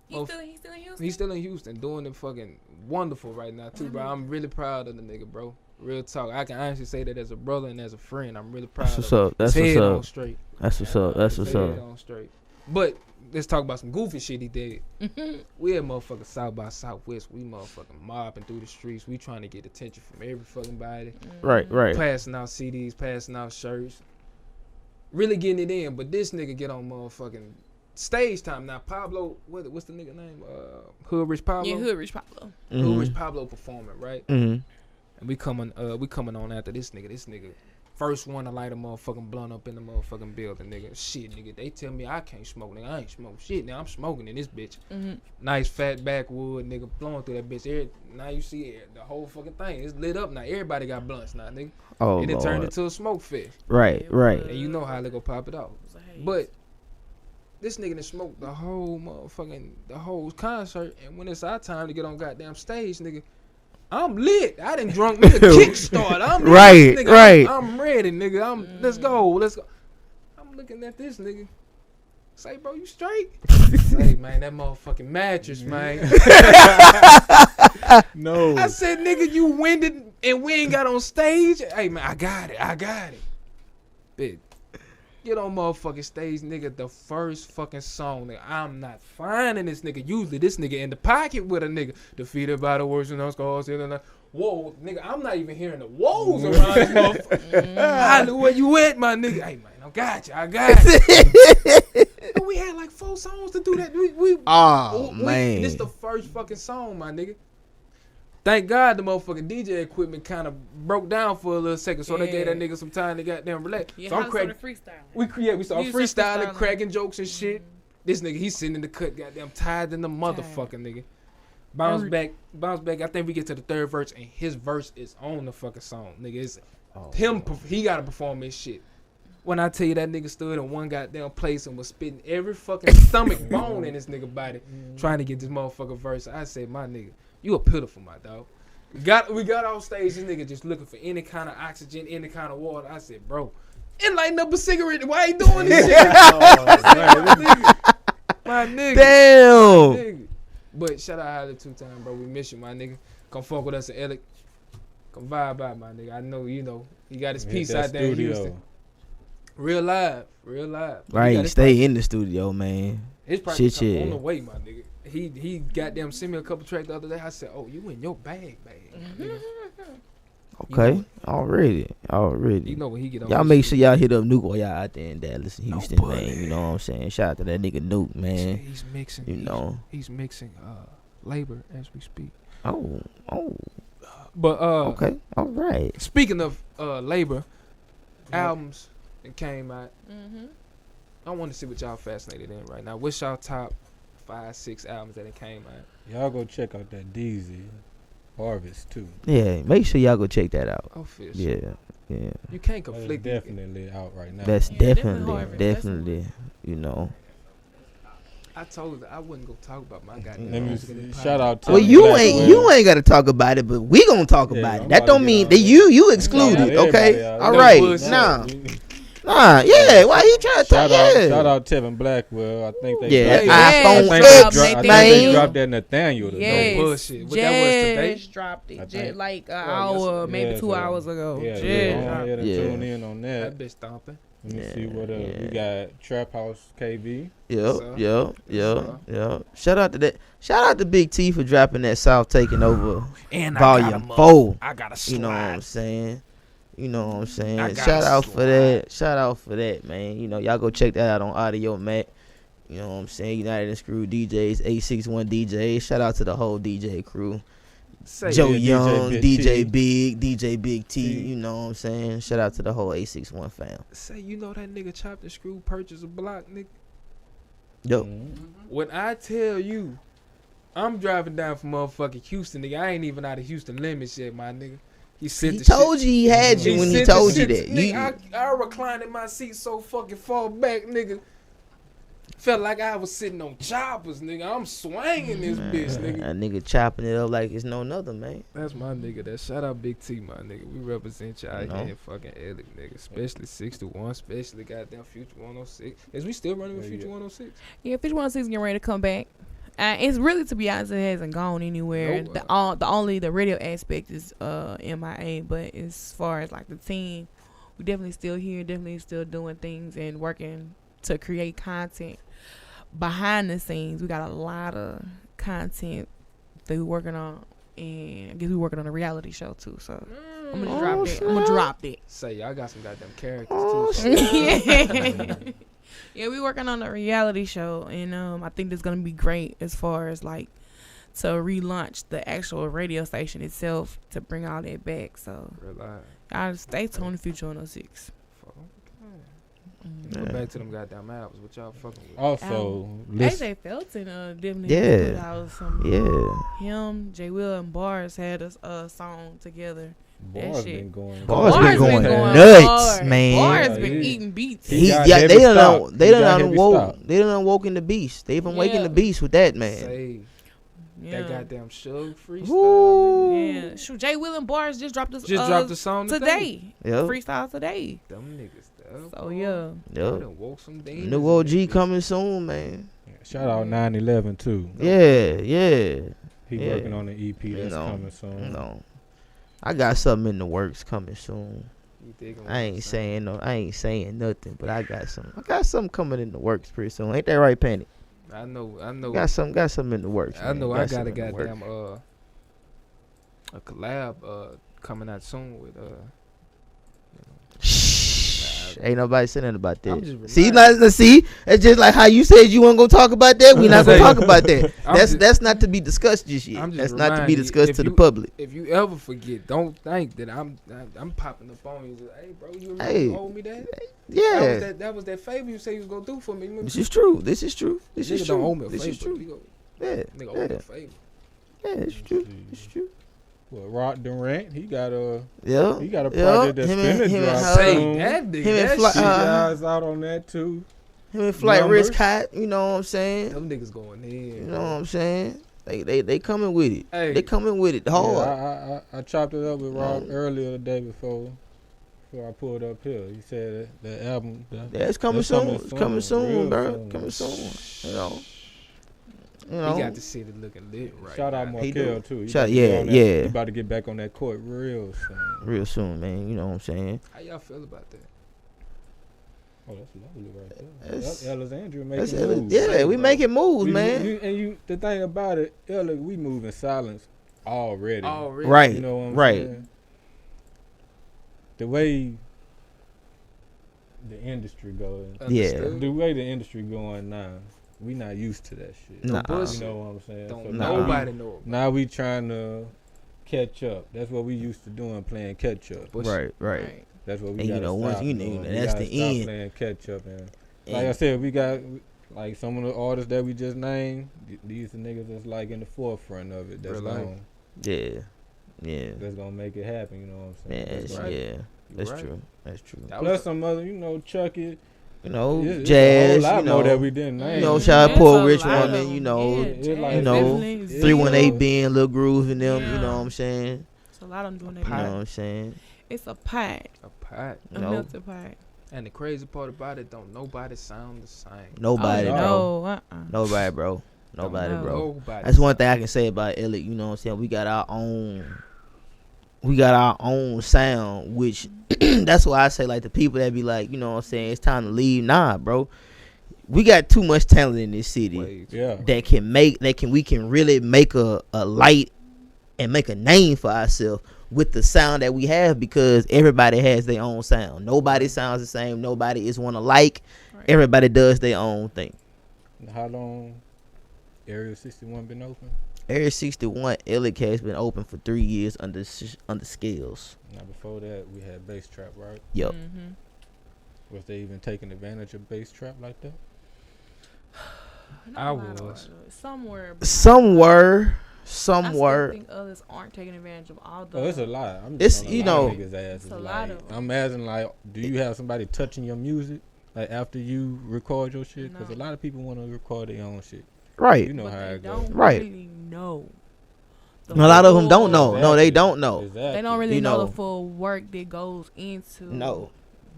He's still in Houston? He's still in Houston doing it fucking wonderful right now too, bro. I'm really proud of the nigga, bro. Real talk. I can honestly say that as a brother and as a friend. I'm really proud of him. That's what's up. Straight. That's what's up. That's what's up. On straight. But let's talk about some goofy shit he did. We had motherfucking South by Southwest. We motherfucking mobbing through the streets. We trying to get attention from every fucking body. Right. Passing out CDs, passing out shirts. Really getting it in. But this nigga get on motherfucking stage time. Now Pablo, what's the nigga name? Hood Rich Pablo. Yeah, Hood Rich Pablo. Mm-hmm. Hood Rich Pablo performing, right? Mm-hmm. And we coming on after this nigga. This nigga first one to light a motherfucking blunt up in the motherfucking building, nigga. Shit, nigga. They tell me I can't smoke, nigga. I ain't smoke shit. Now I'm smoking in this bitch. Mm-hmm. Nice fat backwood, nigga, blowing through that bitch. Now you see the whole fucking thing. It's lit up now. Everybody got blunts now, nigga. Oh, and it turned into a smoke fest. Right. And you know how they go pop it off. But this nigga done smoked the whole concert, and when it's our time to get on goddamn stage, nigga, I'm lit. I done drunk me a kickstart. I'm right, nigga, right. I'm ready, nigga. Let's go. I'm looking at this nigga. Say, bro, you straight? Say, man, that motherfucking mattress, man. No. I said, nigga, you winded and we ain't got on stage. Hey, man, I got it. Bitch. Get on motherfucking stage, nigga. The first fucking song, nigga. I'm not finding this nigga. Usually this nigga in the pocket with a nigga. Defeated by the words and scars. Whoa, nigga. I'm not even hearing the whoas around this motherfucker. Where you at, my nigga? Hey, man, I got you. We had like 4 songs to do that. Man. This the first fucking song, my nigga. Thank God the motherfucking DJ equipment kind of broke down for a little second, so they gave that nigga some time to goddamn relax. Yeah, so I'm cracking freestyling. We started freestyling, cracking jokes and shit. This nigga, he's sitting in the cut, goddamn tired than the motherfucking nigga. Bounce back. I think we get to the third verse, and his verse is on the fucking song, nigga. It's him. He gotta perform his shit. When I tell you that nigga stood in one goddamn place and was spitting every fucking stomach bone in this nigga body, trying to get this motherfucking verse, I said, my nigga, you a pitiful, my dog. We got off stage, this nigga just looking for any kind of oxygen, any kind of water. I said, bro, and lighting up a cigarette. Why you doing this shit? My nigga. Damn. My nigga. But shout out Holly 2 times, bro. We miss you, my nigga. Come fuck with us at Alec. Come vibe out, my nigga. I know, he got his piece out there in Houston. Real live. Right, stay in the studio, man. His practice on the way, my nigga. He goddamn sent me a couple tracks the other day. I said, oh, you in your bag. Okay, already. You know when he get on. Y'all make sure y'all hit up Nuke while y'all out there in Dallas and Houston, man. You know what I'm saying? Shout out to that nigga Nuke, man. He's mixing. He's mixing labor as we speak. Oh. But okay, all right. Speaking of labor, albums that came out. I want to see what y'all fascinated in right now. What's y'all top 5-6 albums that came out? Y'all go check out that DZ Harvest too. Yeah, make sure y'all go check that out. Official. Yeah. You can't conflict. That's definitely out right now. That's definitely. I told her I wouldn't go talk about my goddamn. Let me shout out to. Well, you ain't got to talk about it, but we gonna talk about it. That don't mean that you excluded. Okay, all right, Nah, yeah. Why you trying to talk? Shout out Tevin Blackwell. I think they iPhone X, man. They dropped that Nathaniel. Yes. No bullshit. What that was today? Just dropped it. Just like an hour, maybe 2 hours ago. Yeah. Tune in on that. That bitch stomping. Let me see what we got. Trap House KB. Yep. Shout out to that. Shout out to Big T for dropping that South Taking Over and Volume 4. I got a slide. You know what I'm saying? You know what I'm saying? Shout out for that, man. You know, y'all go check that out on Audio Mac. You know what I'm saying? United and Screw DJs, 861 DJs. Shout out to the whole DJ crew. Joe Young, DJ Big, DJ Big T. You know what I'm saying? Shout out to the whole 861 fam. Say, you know that nigga chopped and screw, purchased a block, nigga? Yo. When I tell you, I'm driving down from motherfucking Houston, nigga. I ain't even out of Houston limits yet, my nigga. He told you he had you when he told you that. Nigga, I reclined in my seat so fucking far back, nigga. Felt like I was sitting on choppers, nigga. I'm swinging this bitch, nigga. That nigga chopping it up like it's no other, man. That's my nigga. That shout out Big T, my nigga. We represent y'all here in fucking Ellick, nigga. Especially 61, especially goddamn Future 106. Is we still running with Future 106? Yeah, Future 106 getting ready to come back. It's really, to be honest, it hasn't gone anywhere. The only radio aspect is MIA, but as far as like the team, we definitely still here, definitely still doing things and working to create content behind the scenes. We got a lot of content that we're working on, and I guess we're working on a reality show too. So I'm gonna drop that. Say y'all got some goddamn characters too. Yeah, we working on a reality show, and I think that's gonna be great as far as like to relaunch the actual radio station itself to bring all that back. So y'all stay tuned to Future 106. Go back to them goddamn albums. What y'all fucking with? Also, AJ Felton definitely put out some. Him, J. Will, and Bars had a song together. Bars been going nuts, hard. Man. Bars been eating beats. They done woke in the beast. They been waking the beast with that, man. That goddamn Suge freestyle. Yeah, shoot, J. Will and Bars just dropped the song today. Yep. Freestyle today. Them niggas. So yeah. New OG coming soon, man. Shout out 911 too. Yeah. He working on an EP that's coming soon. No. I got something in the works coming soon. I ain't saying nothing, but I got something coming in the works pretty soon. Ain't that right, Penny? I know. Got something in the works. I know. I got a goddamn a collab coming out soon with Ain't nobody saying nothing about that. See, it's just like how you said you weren't gonna talk about that. We not gonna talk about that. That's not to be discussed just yet. That's not to be discussed to the public. If you ever forget, don't think that I'm popping up on you. Hey, bro, you remember you owed me that? Yeah. That was that favor you said you was gonna do for me. This is true. This is true. Don't owe me a favor. This is true. Nigga owe me a favor. Yeah, it's true. It's true. Well, Rod Durant, he got a project that's finna drop soon. That guys out on that too. Him and Flight Risk Hot, you know what I'm saying? Them niggas going in. You know what I'm saying? They coming with it. Hey. They coming with it hard. Yeah, I chopped it up with Rod earlier the day before I pulled up here. He said the album. It's coming soon. It's coming soon, bro. Coming soon. You know, he got the city looking lit right Shout out Markel too. He about to get back on that court real soon, man. You know what I'm saying? How y'all feel about that? Oh, that's lovely right there. That's Alexandria making moves. Yeah, we making moves, man. The thing about it, we move in silence already. Right. You know what I'm saying? The way the industry going. The way the industry going now. We not used to that shit. Nah. You know what I'm saying? Don't nobody know. Now we trying to catch up. That's what we used to doing, playing catch up. Right. That's what we got to stop doing. That's the end. Playing catch up. And like I said, we got like some of the artists that we just named. These are niggas that's like in the forefront of it. That's going. Yeah. That's gonna make it happen. You know what I'm saying? That's true. Plus some other, Chucky. Jazz, that we didn't name. shout out Poor Rich Woman, 318 being Lil Groove and them, you know what I'm saying? It's a lot of them doing that. You know what I'm saying? It's a pot. A melted pot. And the crazy part about it, don't nobody sound the same. Nobody, bro. Nobody, bro. That's one thing I can say about Ellick, you know what I'm saying? We got our own sound, which that's why I say, like, the people that be like, you know what I'm saying, it's time to leave. Nah, bro. We got too much talent in this city that we can really make a light and make a name for ourselves with the sound that we have, because everybody has their own sound. Nobody sounds the same. Nobody is one alike. Right. Everybody does their own thing. How long Area 61 been open? Area 61, Illick has been open for 3 years under scales. Now before that, we had bass trap, right? Yep. Was they even taking advantage of bass trap like that? I was. Somewhere. Some were. I think others aren't taking advantage of all the. Oh, it's a lot. I'm just it's, you know. It's a lot of. I'm asking, like, do you have somebody touching your music, like, after you record your shit? Because a lot of people want to record their own shit. Right. You know how it goes. Right. Really know. A lot of them don't know. Exactly. No, they don't know. Exactly. They don't really know the full work that goes into. No.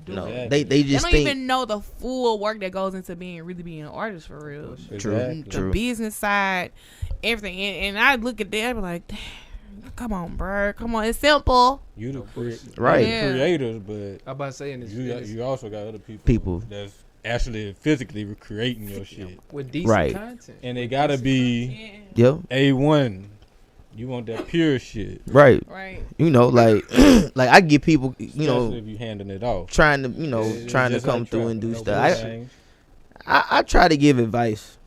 Exactly. They just don't even know the full work that goes into really being an artist for real. Exactly. The business side, everything, and I look at that and be like, damn, come on, bro, come on, it's simple. You the creators, but I'm about to say you also got other people that's actually physically creating your shit with decent content, and they gotta be A1. You want that pure shit, right? You know, like I get people, you know, if you handing it off, trying to come through and do stuff. I try to give advice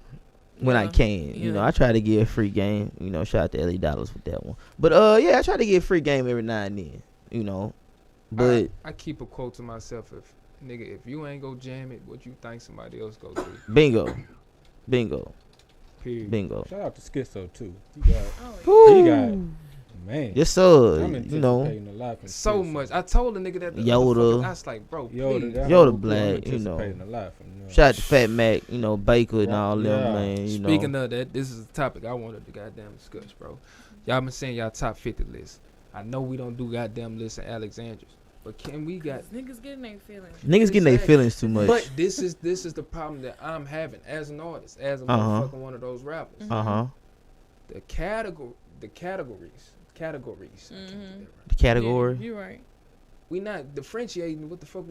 when I can. You know, I try to give free game. You know, shout out to Ellie Dollars with that one. But I try to give free game every now and then. You know, but I keep a quote to myself: if you ain't go jam it, what you think somebody else go do? Bingo. Period. Bingo. Shout out to Schizo too. He got man. Yes, sir. You know, so much. I told the nigga that Yoda. I was like, bro, Yoda Black. You know. Shout out to Fat Mac. You know, Baker and all them, man. You Speaking of that, this is the topic I wanted to goddamn discuss, bro. Y'all been saying y'all top 50 list. I know we don't do goddamn lists in Alexandria's. But can we niggas getting their feelings? Niggas getting their feelings too much. But this is the problem that I'm having as an artist, as a motherfucking one of those rappers. The categories. The category. You're right. We not differentiating what the fuck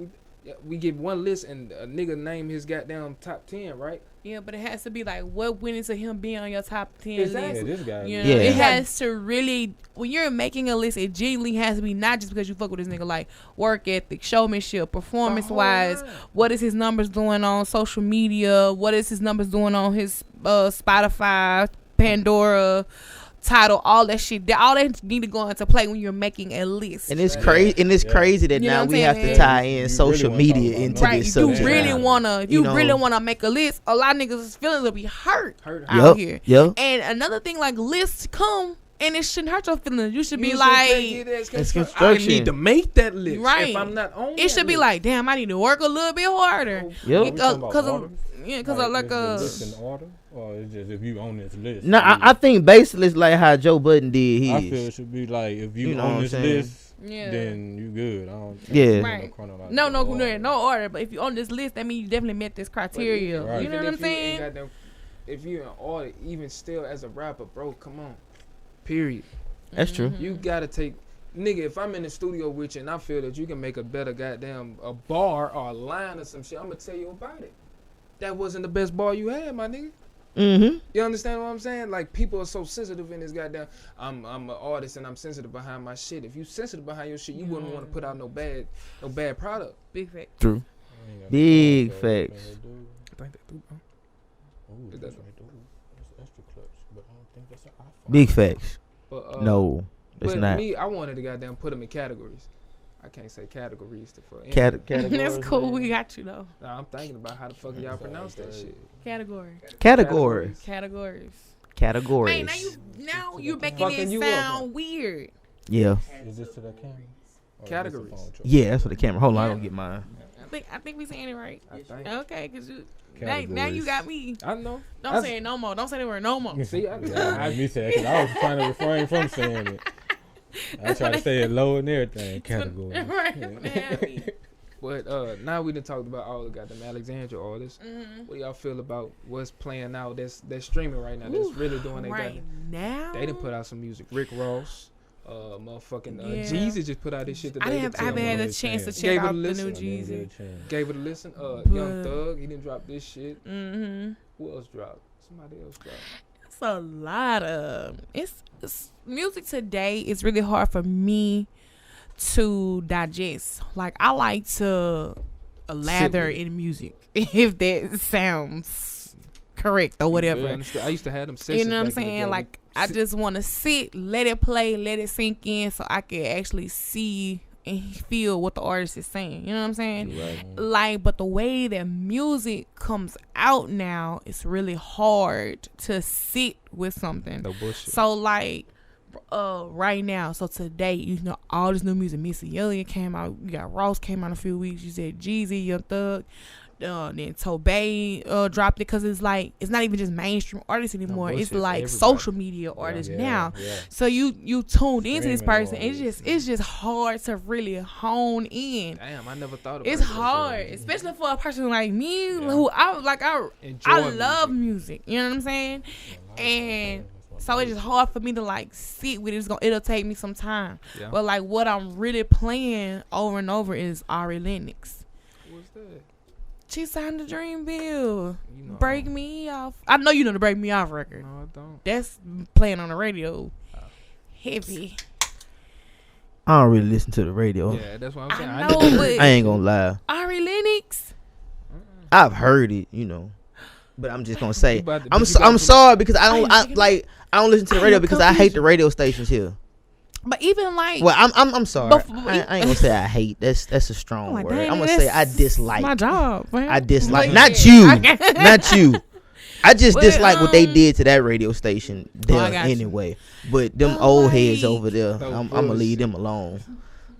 we give one list and a nigga name his goddamn top 10, right? Yeah, but it has to be like what went into him being on your top 10 exactly. list. Yeah, this guy. You know, it has to really, when you're making a list, it genuinely has to be not just because you fuck with this nigga, like work ethic, showmanship, performance wise. What is his numbers doing on social media? What is his numbers doing on his Spotify, Pandora, Tidal, all that shit. All that need to go into play when you're making a list. And it's crazy. And it's crazy that now we have to tie in social media into this subject. You really wanna make a list. A lot of niggas' feelings will be hurt out here. Yep. And another thing, like, lists come and it shouldn't hurt your feelings. You should be like, it's construction. I need to make that list. Right. If I'm not on it should be like, damn, I need to work a little bit harder. Yep. Because of like a list in order, or it's just if you on this list. No, I think basically it's like how Joe Budden did his. I feel it should be like if you on this list, then you good. I don't right. No order. But if you on this list, that means you definitely met this criteria. Right. You know what I'm saying? If you in order, even still as a rapper, bro, come on. Period. That's true. You gotta take. Nigga, if I'm in the studio with you and I feel that you can make a better goddamn a bar or a line or some shit, I'm gonna tell you about it. That wasn't the best bar you had, my nigga. You understand what I'm saying? Like, people are so sensitive in this goddamn. I'm an artist and I'm sensitive behind my shit. If you sensitive behind your shit, you wouldn't want to put out no bad product. Big fact. True. Big facts. I think they do, bro. That's extra clutch, but I don't think that's an iPhone. Big facts. But, no, it's not. Me, I wanted to goddamn put them in categories. I can't say categories to fuck. Categories. That's cool. We got you though. Nah, I'm thinking about how the fuck y'all pronounce that shit. Categories. Man, now you're making it sound weird. Yeah. Is this to the camera? Categories. Yeah, that's for the camera. Hold on, I don't get mine. I think we saying it right. Okay, because now you got me. I know. Don't say it no more. Don't say the word no more. See, I was trying to refrain from saying it. I try to say it low and everything. Category. Right. But now we done talked about all the goddamn Alexandria artists. What do y'all feel about what's playing now? That's streaming right now. That's really doing their right now. They done put out some music. Rick Ross, Jeezy just put out this shit today. I haven't had a chance to check out the new Jeezy. Gave it a listen. Young Thug, he didn't drop this shit. Who else dropped? Somebody else dropped. a lot of it's music today is really hard for me to digest. Like I like to lather in music, if that sounds correct or whatever. I used to have them sessions. You know what I'm saying? Like I just want to sit, let it play, let it sink in, so I can actually see and feel what the artist is saying. You know what I'm saying? Right. Like, but the way that music comes out now, it's really hard to sit with something. No bullshit. So like right now, so today, you know, all this new music. Missy Elliott came out. You got Ross came out in a few weeks. You said Jeezy, Young Thug. Then Tobey dropped it, because it's like it's not even just mainstream artists anymore. No, it's like everybody. social media artists now. Yeah. So you tuned into this person. It's just hard to really hone in. Damn, I never thought about it. It's hard, especially for a person like me who I love music. You know what I'm saying? And so it's just hard for me to like sit with it. It'll take me some time. Yeah. But like what I'm really playing over and over is Ari Lennox. What's that? She signed to Dreamville. You know, Break Me Off. I know you know the Break Me Off record. No, I don't. That's playing on the radio. Heavy. I don't really listen to the radio. Yeah, that's what I'm saying. I know, but I ain't gonna lie. Ari Lennox. I've heard it, you know, but I'm just gonna say I'm sorry because I don't listen to the radio because I hate the radio stations here. But even like, well, I'm sorry. I ain't gonna say I hate. That's a strong word. I'm gonna say I dislike. My job. Man. I dislike. Not you. Not you. I just dislike what they did to that radio station there anyway. But them old heads over there, I'm gonna leave them alone.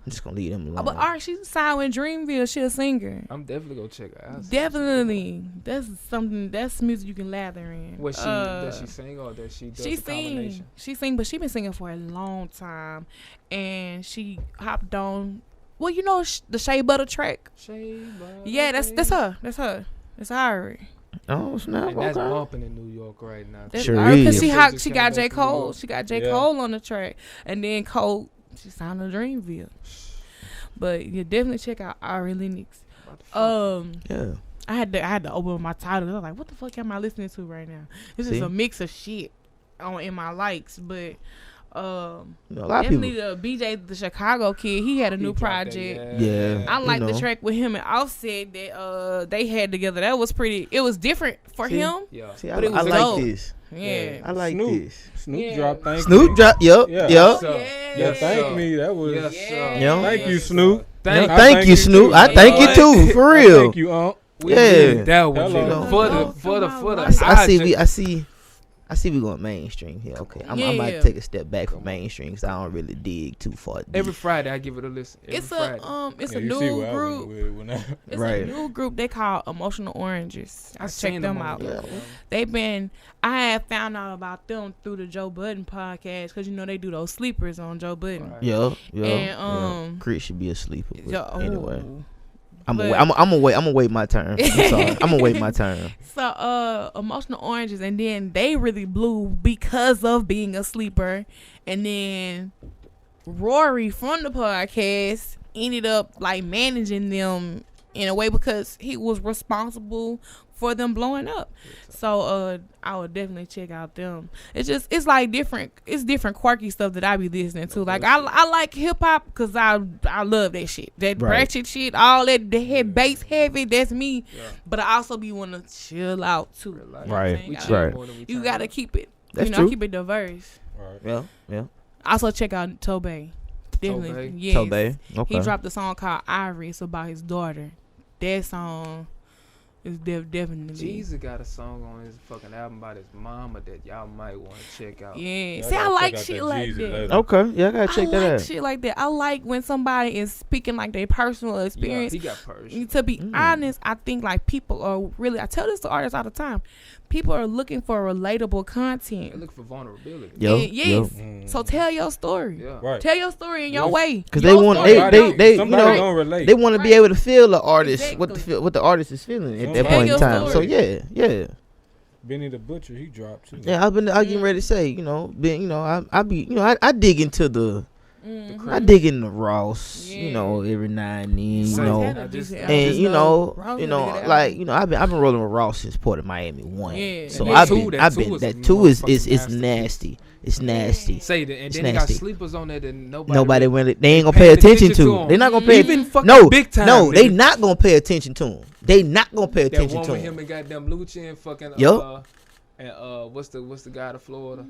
I'm just gonna leave them alone. But Art, she's signed with Dreamville. She a singer. I'm definitely gonna check her out. Definitely, that's something. That's music you can lather in. What does she sing or does she do a combination? She sing, but she been singing for a long time, and she hopped on. Well, you know the Shea Butter track. Shea Butter. Yeah, that's her. That's her. That's Ari. Oh snap! And that's bumping in New York right now. That's sure is. Because she got J. Cole. She got J. Cole on the track, and then Cole. She signed to Dreamville. But you definitely check out Ari Lennox. Yeah. I had to open my title. I was like, what the fuck am I listening to right now? This is a mix of shit in my likes, but definitely the BJ the Chicago kid, he had a new project. Yeah. I like the track with him and Offset that they had together. That was pretty. It was different for him. Yeah. See, but it was like this. Yeah. I like this. Snoop dropped. Thank Snoop you. dropped. Yep. Yeah. Thank me. That was. Thank you, Snoop. Thank you, Snoop. I thank you too. For real. Thank you, Unc. Yeah. That was for the. I see we going mainstream here. Okay, I might take a step back from mainstream because I don't really dig too far deep. Every Friday I give it a listen. It's a new group. It's a new group they call Emotional Oranges. I checked them out. Yeah. I had found out about them through the Joe Budden podcast because you know they do those sleepers on Joe Budden. Right. Yeah. And Chris should be a sleeper. Anyway. I'm gonna wait my turn. I'm sorry. I'm gonna wait my turn. So Emotional Oranges, and then they really blew because of being a sleeper, and then Rory from the podcast ended up like managing them in a way because he was responsible for them blowing up. So I would definitely check out them. It's like different quirky stuff that I be listening to. Like I like hip hop because I love that shit. That ratchet shit, all that the head bass heavy, that's me. Yeah. But I also be wanna chill out too. Right. You gotta keep it. That's true. Keep it diverse. Right. Yeah. Also check out Tobey. Definitely. Yes. Tobey. Okay. He dropped a song called Ivory. It's about his daughter. That song is definitely. Jesus got a song on his fucking album about his mama that y'all might want to check out. Yeah. See, I like shit like that. Later. Okay. Yeah, I gotta check that out. I like shit like that. I like when somebody is speaking like their personal experience. Yeah, he got personal. To be honest, I think like people are really. I tell this to artists all the time. People are looking for relatable content. They're looking for vulnerability. Yes. So tell your story. Yeah. Right. Tell your story in your way. Because they want they you know relate. They want to be able to feel the artist what the artist is feeling at that point in time. So yeah. Benny the Butcher, he dropped too. Yeah, I getting ready to say, I dig into the I dig in the Ross, you know, every now and then, you know, and you know, like you know, I've been rolling with Ross since Port of Miami 1. Yeah. So I've been that 2 is nasty. It's nasty. Say that, and then they got sleepers on there that nobody really, they ain't gonna pay attention to. They're not gonna pay big time. No, they not gonna pay attention to him. They not gonna pay attention to him. Him and goddamn Lucci and fucking and what's the guy out of Florida?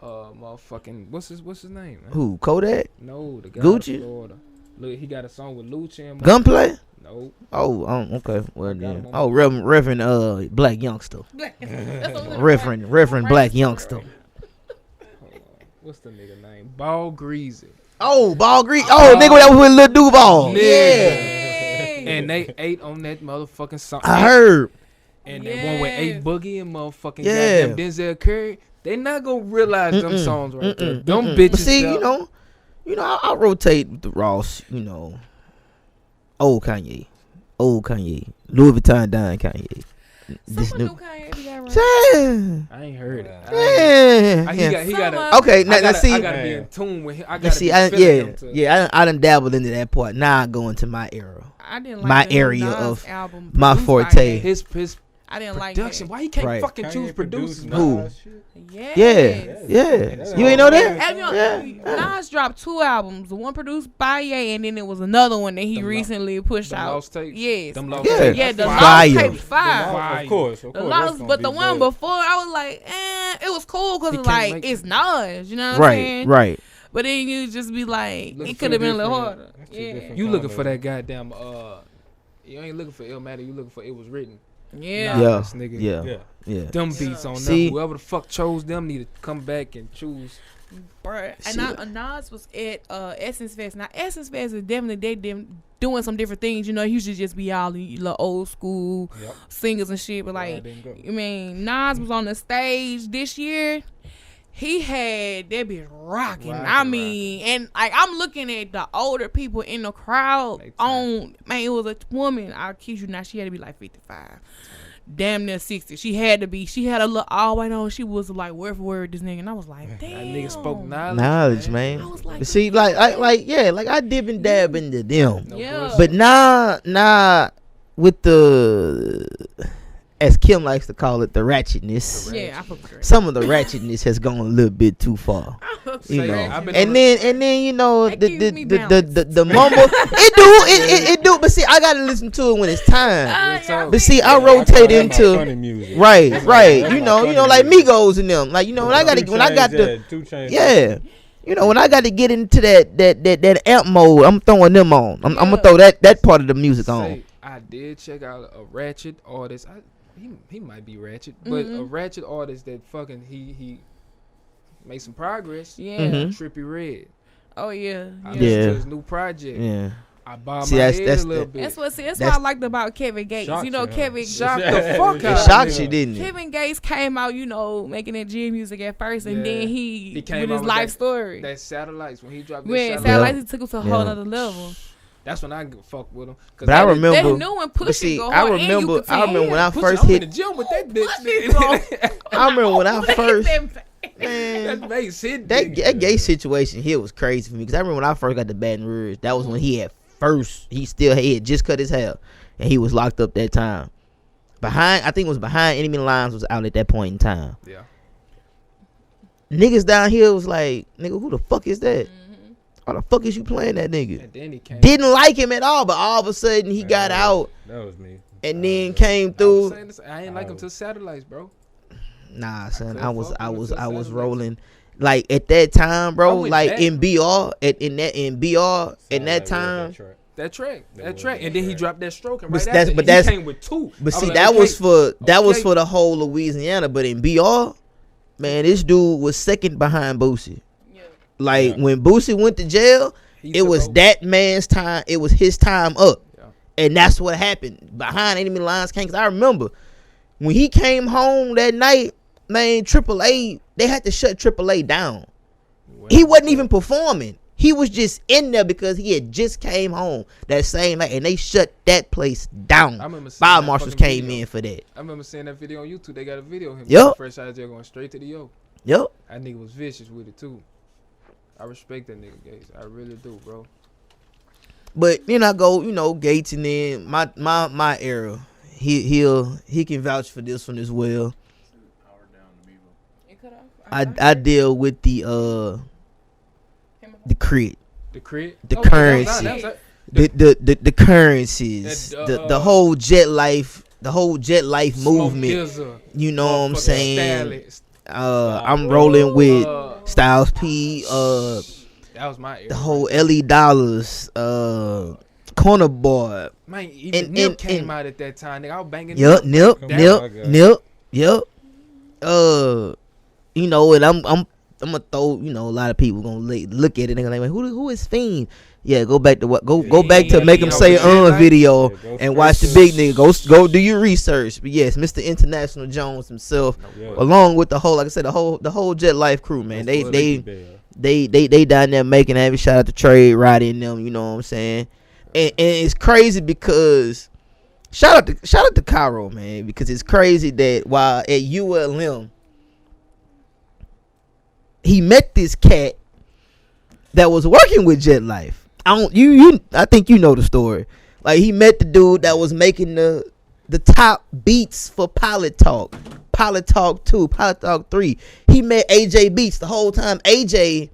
Motherfucking what's his name? Man? Who? Kodak? No, the guy Gucci. Out of Florida. Look, he got a song with Lucci and Gunplay. No. Oh, okay. Well then. Oh, Reverend Black Youngster. Reverend Black Youngster. What's the nigga name? Ball Greasy. Oh, Ball Greasy. Oh, nigga that was with Lil Duval. Yeah. And they ate on that motherfucking song. I heard. And that one with 8 Boogie and motherfucking goddamn Denzel Curry. They not gonna realize them songs right there. Them bitches. But see, you know, I rotate with the Ross. You know, old Kanye, Louis Vuitton dying Kanye. This new Kanye be that right? I ain't heard it. He got okay. Now see, I gotta be in tune with him. I gotta see. I done dabbled into that part. Now I go into my era. I didn't like my area of album my forte. His I didn't like production. Why he can't fucking choose producers? Who? Yeah. You ain't know that? Nas dropped 2 albums. The one produced by Ye, and then there was another one that he recently pushed out. Lost tapes? Yes. The Lost tapes. The Lost tapes fire. Of course. The Lost, but the one before, I was like, it was cool because it's Nas. You know what I'm saying? Right. But then you just be like, it could have been a little harder. Yeah. You looking for that goddamn you ain't looking for Illmatic. You looking for It Was Written. Yeah. Nigga. Yeah. Them beats on them. Whoever the fuck chose them need to come back and choose. Bruh. And Nas was at Essence Fest. Now Essence Fest is definitely doing some different things. You know, he should just be all the little old school singers and shit. But like, I mean, Nas was on the stage this year. He had that bitch rocking. And like I'm looking at the older people in the crowd. It was a woman. I'll kid you not. She had to be like 55, damn near 60. She had to be. She had a look all white on. She was like word for word this nigga, and I was like, damn. That nigga spoke knowledge, man. I was like, but see, like I dip and dab into them. Yeah. But nah, with the, as Kim likes to call it, the ratchetness. Yeah, I forgot. Some of the ratchetness has gone a little bit too far. You know, and then you know the mumble. It do. But see, I gotta listen to it when it's time. But see, I rotate into right. You know, like Migos and them. Like, you know, when I got the you know, when I got to get into that amp mode, I'm throwing them on. I'm gonna throw that part of the music on. I did check out a ratchet artist. He might be ratchet, but a ratchet artist that fucking he made some progress. Yeah. Trippie Redd. Oh yeah. I listened to his new project. Yeah. I bobbed my head a little bit. That's what I liked about Kevin Gates. You know, Kevin shocked the fuck out. It shocked you, didn't it? Kevin Gates came out, you know, making that G music at first, and then he with his life story. That Satellites, when he dropped Satellites, he took him to a whole other level. That's when I fuck with him. But I remember. That new one pushing. I remember when I first hit the gym with that bitch. I remember when I first. Man, that gay situation here was crazy for me, because I remember when I first got to Baton Rouge. That was when he had just cut his hair, and he was locked up that time. I think it was Behind Enemy Lines was out at that point in time. Yeah. Niggas down here was like, nigga, who the fuck is that? How the fuck is you playing that nigga? And then he came. Didn't like him at all, but all of a sudden he got out. That was me. And then came through. I ain't like him till Satellites, bro. Nah, son, I was rolling. Like at that time, bro, like back. in BR, in that time. That track, and then he dropped that Stroke, and he came with 2. But see, that was for the whole Louisiana. But in BR, man, this dude was second behind Boosie. Like when Boosie went to jail, it was that man's time. It was his time up, and that's what happened. Behind Enemy Lines came. Cause I remember when he came home that night, man. AAA, they had to shut AAA down. He wasn't even performing. He was just in there because he had just came home that same night, and they shut that place down. Fire marshals came in for that. I remember seeing that video on YouTube. They got a video of him fresh out of jail going straight to the yoke. Yep. That nigga was vicious with it too. I respect that nigga Gates. I really do, bro. But then I go, Gates, and then my era. He can vouch for this one as well. I deal with the crit. The crit? The currency. The currencies. The whole jet life. The whole jet life movement. You know what I'm saying? I'm rolling with Styles P. That was my era. The whole Ellie Dollars. Corner Boy. Man, even Nip came out at that time. Nigga, I was banging. Nip. Yep. And I'm gonna throw. A lot of people gonna look at it. They're gonna like, who is Fiend? Yeah, go back to what? Go back to Make Him Say video and watch the big nigga. Go do your research. But yes, Mr. International Jones himself, along with the whole, like I said, the whole Jet Life crew, man. They down there making every shout out to Trade Roddy and them. You know what I'm saying? And it's crazy because shout out to Cairo, man, because it's crazy that while at ULM he met this cat that was working with Jet Life. I think you know the story. Like, he met the dude that was making the top beats for Pilot Talk 2, Pilot Talk 3. He met AJ Beats the whole time. AJ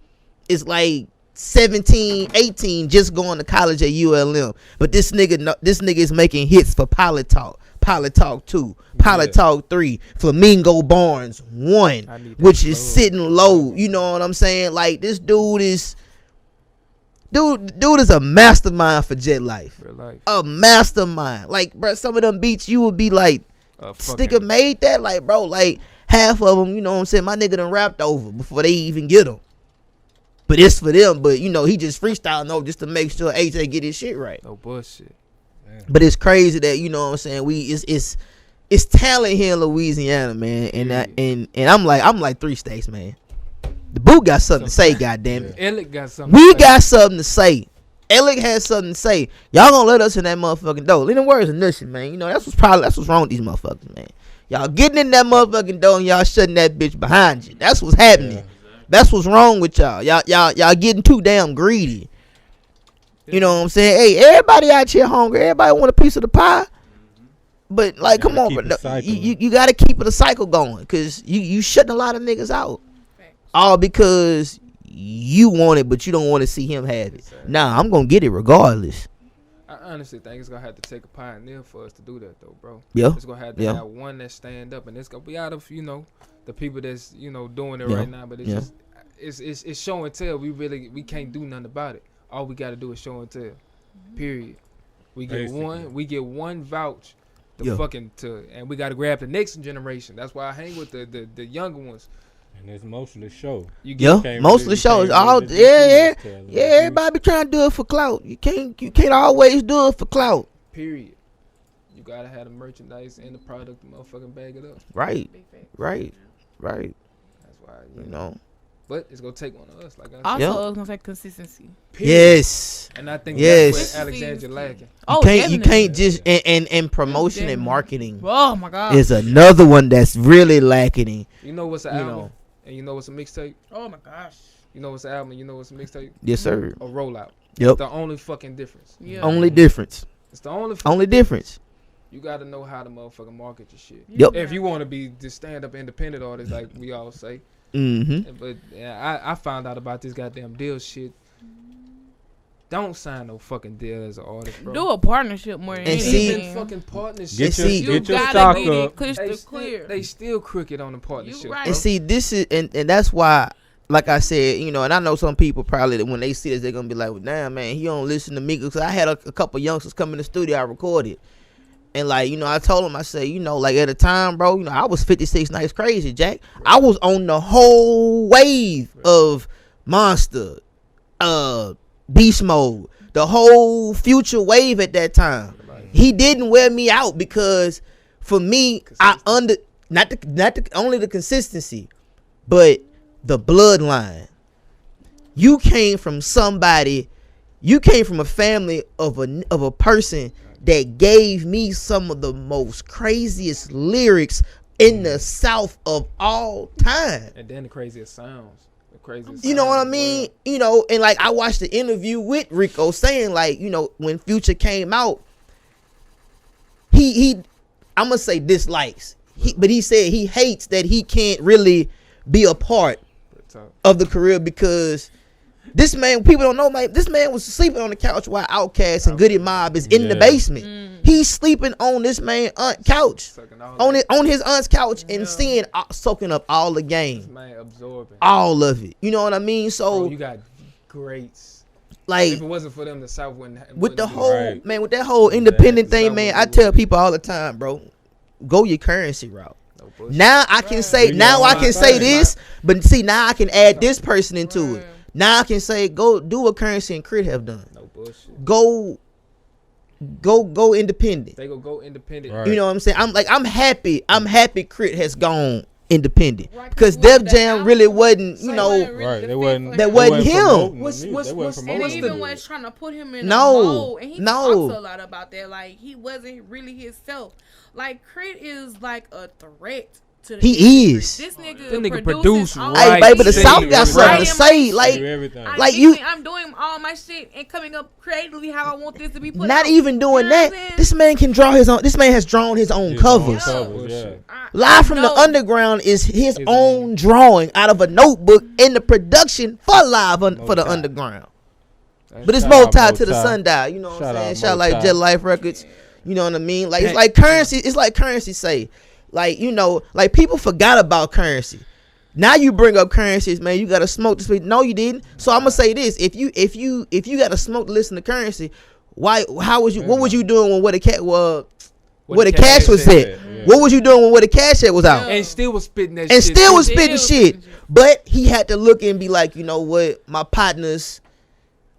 is like 17, 18, just going to college at ULM. But this nigga is making hits for Pilot Talk 2, Pilot Talk 3, Flamingo Barnes 1, which is sitting low. You know what I'm saying? Like, this dude is a mastermind for Jet Life. Real life. A mastermind. Like, bro, some of them beats you would be like, sticker made that? Like, bro, like half of them, you know what I'm saying? My nigga done rapped over before they even get them. But it's for them. But, he just freestyling over just to make sure AJ get his shit right. No bullshit. Man. But it's crazy that, you know what I'm saying, it's talent here in Louisiana, man. And I'm like 3 states, man. The Boot got something to say, goddammit. Alec got something We got something to say. Alec has something to say. Y'all gonna let us in that motherfucking door. In the words of nothing, man. That's what's wrong with these motherfuckers, man. Y'all getting in that motherfucking door and y'all shutting that bitch behind you. That's what's happening. Yeah. That's what's wrong with y'all. Y'all getting too damn greedy. You know what I'm saying? Hey, everybody out here hungry. Everybody want a piece of the pie. But, like, come on, bro. You gotta keep the cycle going. Cause you shutting a lot of niggas out. All because you want it, but you don't want to see him have it. Nah, I'm gonna get it regardless. I honestly think it's gonna have to take a pioneer for us to do that, though, bro. Yeah. It's gonna have to have one that stand up, and it's gonna be out of the people that's doing it right now. But it's just it's show and tell. We can't do nothing about it. All we gotta do is show and tell. Period. We get one vouch. And we gotta grab the next generation. That's why I hang with the younger ones. And it's mostly show. Mostly shows. Everybody be trying to do it for clout. You can't always do it for clout. Period. You gotta have the merchandise and the product to motherfucking bag it up. Right. That's why But it's gonna take one of us. Like I said. Also, it's gonna take consistency. Period. Yes. And I think that's what Alexandria lacking. You can't just and promotion and marketing. Oh my god. Is another one that's really lacking. You know what's an album? And you know what's a mixtape? Oh my gosh. You know what's an album? You know what's a mixtape? Yes, sir. A rollout. Yep. It's the only fucking difference. Yeah. Only difference. It's the only difference. You got to know how to motherfucking market your shit. Yep. If you want to be just stand up independent artist like we all say. Mm-hmm. But I found out about this goddamn deal shit. Don't sign no fucking deal as an artist, bro. Do a partnership more than anything. Fucking partnership. Get your stock up. They still crooked on the partnership. Right. And see, this is and that's why, like I said, and I know some people probably when they see this, they're gonna be like, well, damn, man, he don't listen to me. Because I had a couple youngsters come in the studio, I recorded. And like, I told him, I said, like at the time, bro, I was 56 Nights Crazy, Jack. I was on the whole wave of Monster, Beast Mode, the whole Future wave at that time. He didn't wear me out because for me, not only the consistency, but the bloodline. You came from a family of a person that gave me some of the most craziest lyrics in the South of all time. And then the craziest sounds. You know what I mean? You know, and like I watched the interview with Rico saying like, you know, when Future came out, he I'm gonna say dislikes, but he said he hates that he can't really be a part of the career because this man, people don't know, man, this man was sleeping on the couch while Outkast and Goody Mob is in the basement. He's sleeping on this man's couch, on his aunt's couch, and seeing soaking up all the game, this man absorbing all of it. You know what I mean? So bro, you got greats. Like if it wasn't for them, the South wouldn't. With the whole man, with that whole independent thing, man, I tell people all the time, bro, go your Currency route. Now I can say, this, but see, now I can add this person into it. Now I can say, go do what Currency and Crit have done. No bullshit. Go independent. They go independent. Right. You know what I'm saying? I'm happy. I'm happy Crit has gone independent because Def Jam really wasn't, you know, that wasn't him. What's and even was trying to put him in a mold, and he talks a lot about that. Like he wasn't really himself. Like Crit is like a threat. He is. This nigga produce right. Hey, baby, the South got something to say. Like you, I'm doing all my shit and coming up creatively how I want this to be put. Not out. even doing that. This man can draw his own. This man has drawn his own covers. Live from the Underground is his own drawing out of a notebook in the production for Live for the Underground. But it's more tied to the Sundial. You know what I'm saying? Shout like Jet Life Records. You know what I mean? Like it's like Currency. It's like Currency say. Like, you know, like people forgot about Currency. Now you bring up Currencies, man. You gotta smoke this. No, you didn't. So I'm gonna say this: if you gotta smoke to listen to Currency, how was you? What was you doing when where the cash was at? Yeah. What was you doing when the cash was out? And still was spitting that. And still was spitting shit. But he had to look and be like, you know what, my partners,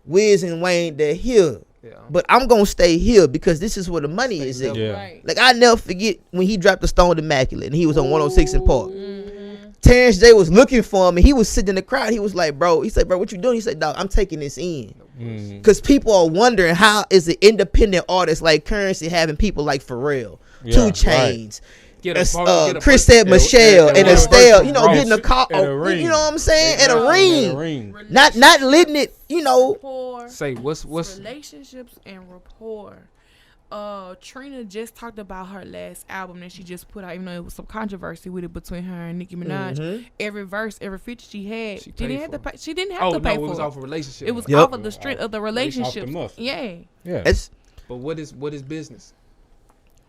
Wiz and Wayne, they're here. Yeah. But I'm gonna stay here because this is where the money is at. Yeah. Right. Like I never forget when he dropped the Stone Immaculate and he was on 106 in Park. Terrence J was looking for him and he was sitting in the crowd. He was like, bro, he said, bro, what you doing? He said, dog, I'm taking this in. Because people are wondering how is an independent artist like Currency having people like Pharrell, 2 Chainz, Chris said Michelle and Estelle, you know, getting a call, you know what I'm saying, at a ring. Not letting it, you know. Say what's relationships and rapport. Trina just talked about her last album that she just put out, even though it was some controversy with it between her and Nicki Minaj. Every verse, every feature she had, she didn't have to pay for. It was off a relationship. It was off of the strength of the relationship. Yeah. But what is business?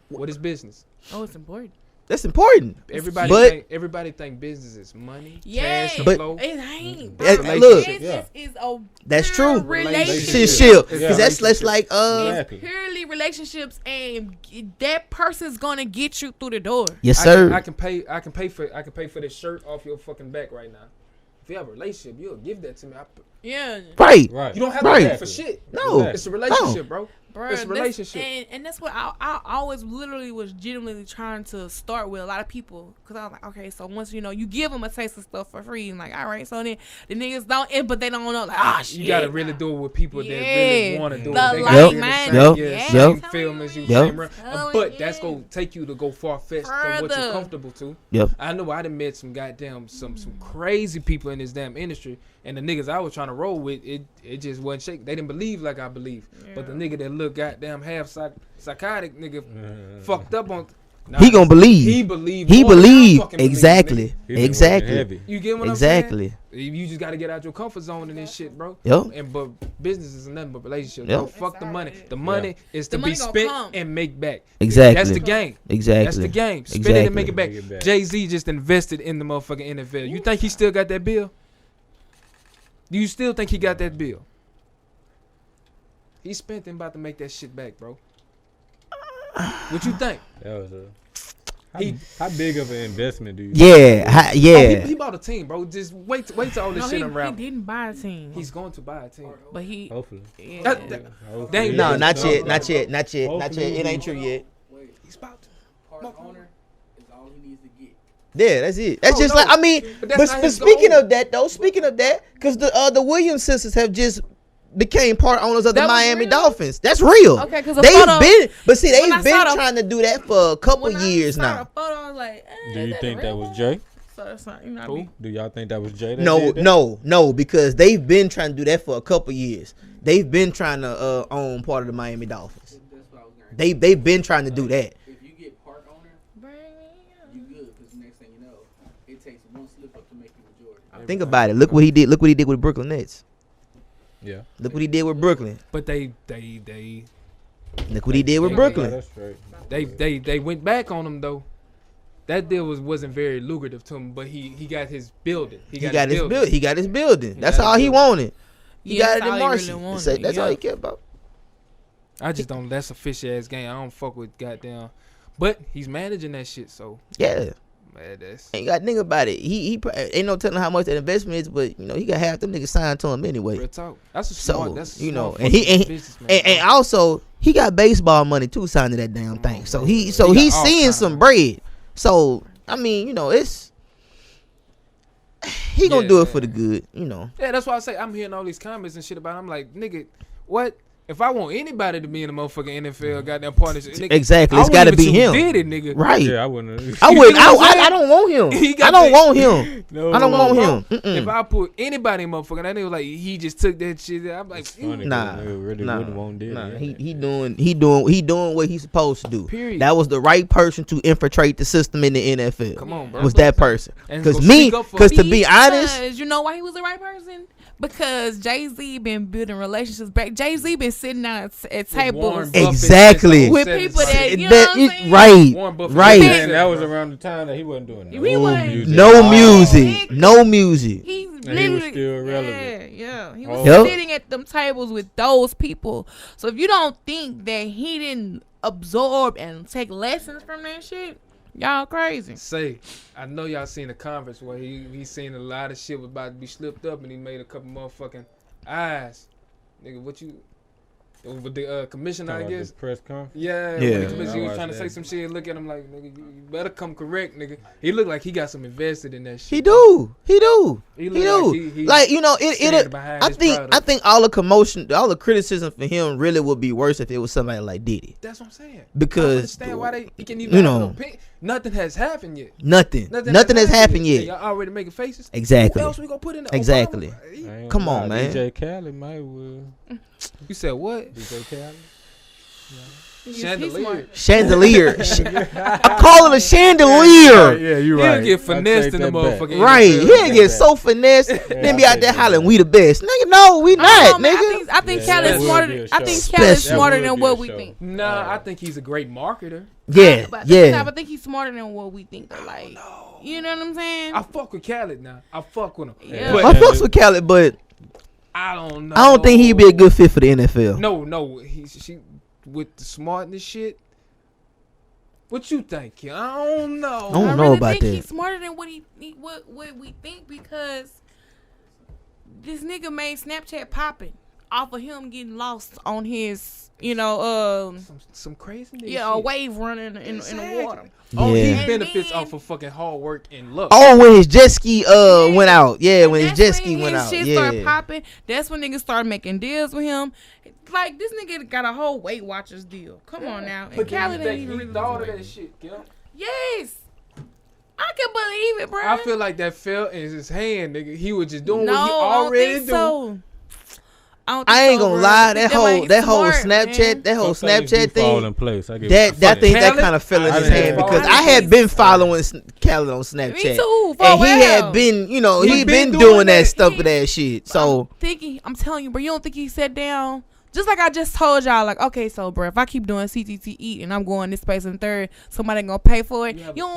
What is business? Oh, it's important. That's important. Everybody think business is money, cash, but flow. It ain't. Look, business is a that's true. Relationship. Because that's like it's purely relationships, and that person's gonna get you through the door. Yes, sir. I can pay for this shirt off your fucking back right now. If you have a relationship, you'll give that to me. Right. You don't have to pay for shit. No, it's a relationship, bro. It's a relationship. And that's what I always literally was genuinely trying to start with a lot of people. Because I was like, okay, so once, you know, you give them a taste of stuff for free. And like, all right, so then the niggas don't, but they don't know. Like, shit. You got to really do it with people that really want to do it. They got the same film as you. But that's going to take you to go far-fetched from what you're comfortable to. I know I done met some goddamn, some crazy people in this damn industry. And the niggas I was trying to roll with, it just wasn't shaking. They didn't believe like I believe. But the nigga that look goddamn half psychotic nigga fucked up on. He gonna believe. He believe. Exactly. You get what I'm saying? You just gotta get out your comfort zone in this shit, bro. But business is nothing but relationships. Bro. Fuck the money. The money is to be spent and make back. Exactly. That's the game. That's the game. Spend it and make it back. Jay-Z just invested in the motherfucking NFL. You think he still got that bill? Do you still think he got that bill? He spent and about to make that shit back, bro. What you think? That was how big of an investment do you? He bought a team, bro. Just wait till all this shit around. He didn't buy a team. He's going to buy a team, but he hopefully. No, not yet. It ain't true yet. He's about to. Part owner is all he needs to get. Yeah, that's it. That's just like, I mean, but speaking of that, because the Williams sisters have just became part owners of the Miami Dolphins. That's real. Okay, because they've been trying to do that for a couple years now. The photo, I was like, do you think that was Jay? So that's not, you know. Who? Do y'all think that was Jay? No, because they've been trying to do that for a couple years. They've been trying to own part of the Miami Dolphins. They've been trying to do that. If you get part owner, you good. Because next thing you know, it takes one slip up to make you majority. Think about it. Look what he did. Look what he did with Brooklyn Nets. Yeah. Look what he did with Brooklyn. But they look what he did with Brooklyn. They went back on him though. That deal wasn't very lucrative to him, but he got his building. He got his building. That's all he wanted. He got it in Marcy. That's all he cared about. I just don't. That's a fishy ass game. I don't fuck with goddamn. But he's managing that shit, so yeah. Man, that's ain't got to think about it. He ain't no telling how much that investment is, but you know he got half them niggas signed to him anyway. Real talk. That's a smart. So that's a you know, smart and he business, and also he got baseball money too signed to that damn thing. So he's seeing some bread. So I mean, you know, he gonna do it for the good, you know. Yeah, that's why I say I'm hearing all these comments and shit about it. I'm like, nigga, what? If I want anybody to be in the motherfucking NFL goddamn partnership, nigga, exactly, it's got to be him. Did it, nigga? Right? Yeah, I wouldn't. I don't want him. I don't want him. I don't want him. If I put anybody in motherfucking, that nigga like he just took that shit. I'm like, nah. He doing what he's supposed to do. Period. That was the right person to infiltrate the system in the NFL. Come on, bro. Was that person? Because to be honest, you know why he was the right person? Because Jay-Z been building relationships back. Jay-Z been sitting down at tables exactly with people that, you know what I'm saying? Right. And that was around the time that he wasn't doing no music. He was still relevant. Yeah. He was sitting at them tables with those people. So if you don't think that he didn't absorb and take lessons from that shit, y'all crazy. Say, I know y'all seen the conference where he seen a lot of shit was about to be slipped up and he made a couple motherfucking eyes. Nigga, what you... With the commissioner, I guess. The press conference? Yeah. The commissioner was trying to say some shit. Look at him like, nigga, you better come correct, nigga. He looked like he got some invested in that shit. He do. Like, you know, I think all the commotion, all the criticism for him really would be worse if it was somebody like Diddy. That's what I'm saying. Because I understand why he can even have an opinion. Nothing has happened yet. Nothing has happened yet. Y'all already making faces. Exactly. Who else we gonna put in there? Exactly. Come on, man. DJ Khaled might will. You said what? DJ Khaled? Chandelier. I call it a chandelier. Yeah, you right. He'll get finessed in the motherfucking right. He'll get so finessed. Then be out there hollering, "We the best." Nigga, no, we not, nigga. I think Khaled's smarter. I think Khaled's smarter than what we think. Nah, I think he's a great marketer. Yeah. I think he's smarter than what we think. Like, you know what I'm saying? I fuck with Khaled now. I fuck with him. Yeah. I fucks with Khaled, but I don't know. I don't think he'd be a good fit for the NFL. No, she with the smartness shit. What you think? I don't know. I don't know about that. He's smarter than what we think because this nigga made Snapchat popping off of him getting lost on his, you know, some crazy nigga shit. A wave running in the water. Oh, he benefits off of fucking hard work and luck. Oh, when his jet ski went out. Yeah, when his jet ski went out. Shit started popping. That's when niggas started making deals with him. Like, this nigga got a whole Weight Watchers deal. Come on now. And Khaled ain't even really thought of that shit, yo. Yes. I can believe it, bro. I feel like that fell in his hand, nigga. He was just doing what he already do. So. I ain't gonna lie, that whole Snapchat thing. Fall in place. I think that kind of fell in his hand because I had been following Khaled on Snapchat. Me too. And he had been, you know, he been doing that stupid ass shit. So I'm telling you, bro, you don't think he sat down? Just like I just told y'all, like, okay, so, bro, if I keep doing CTTE and I'm going this space and third, somebody gonna pay for it. You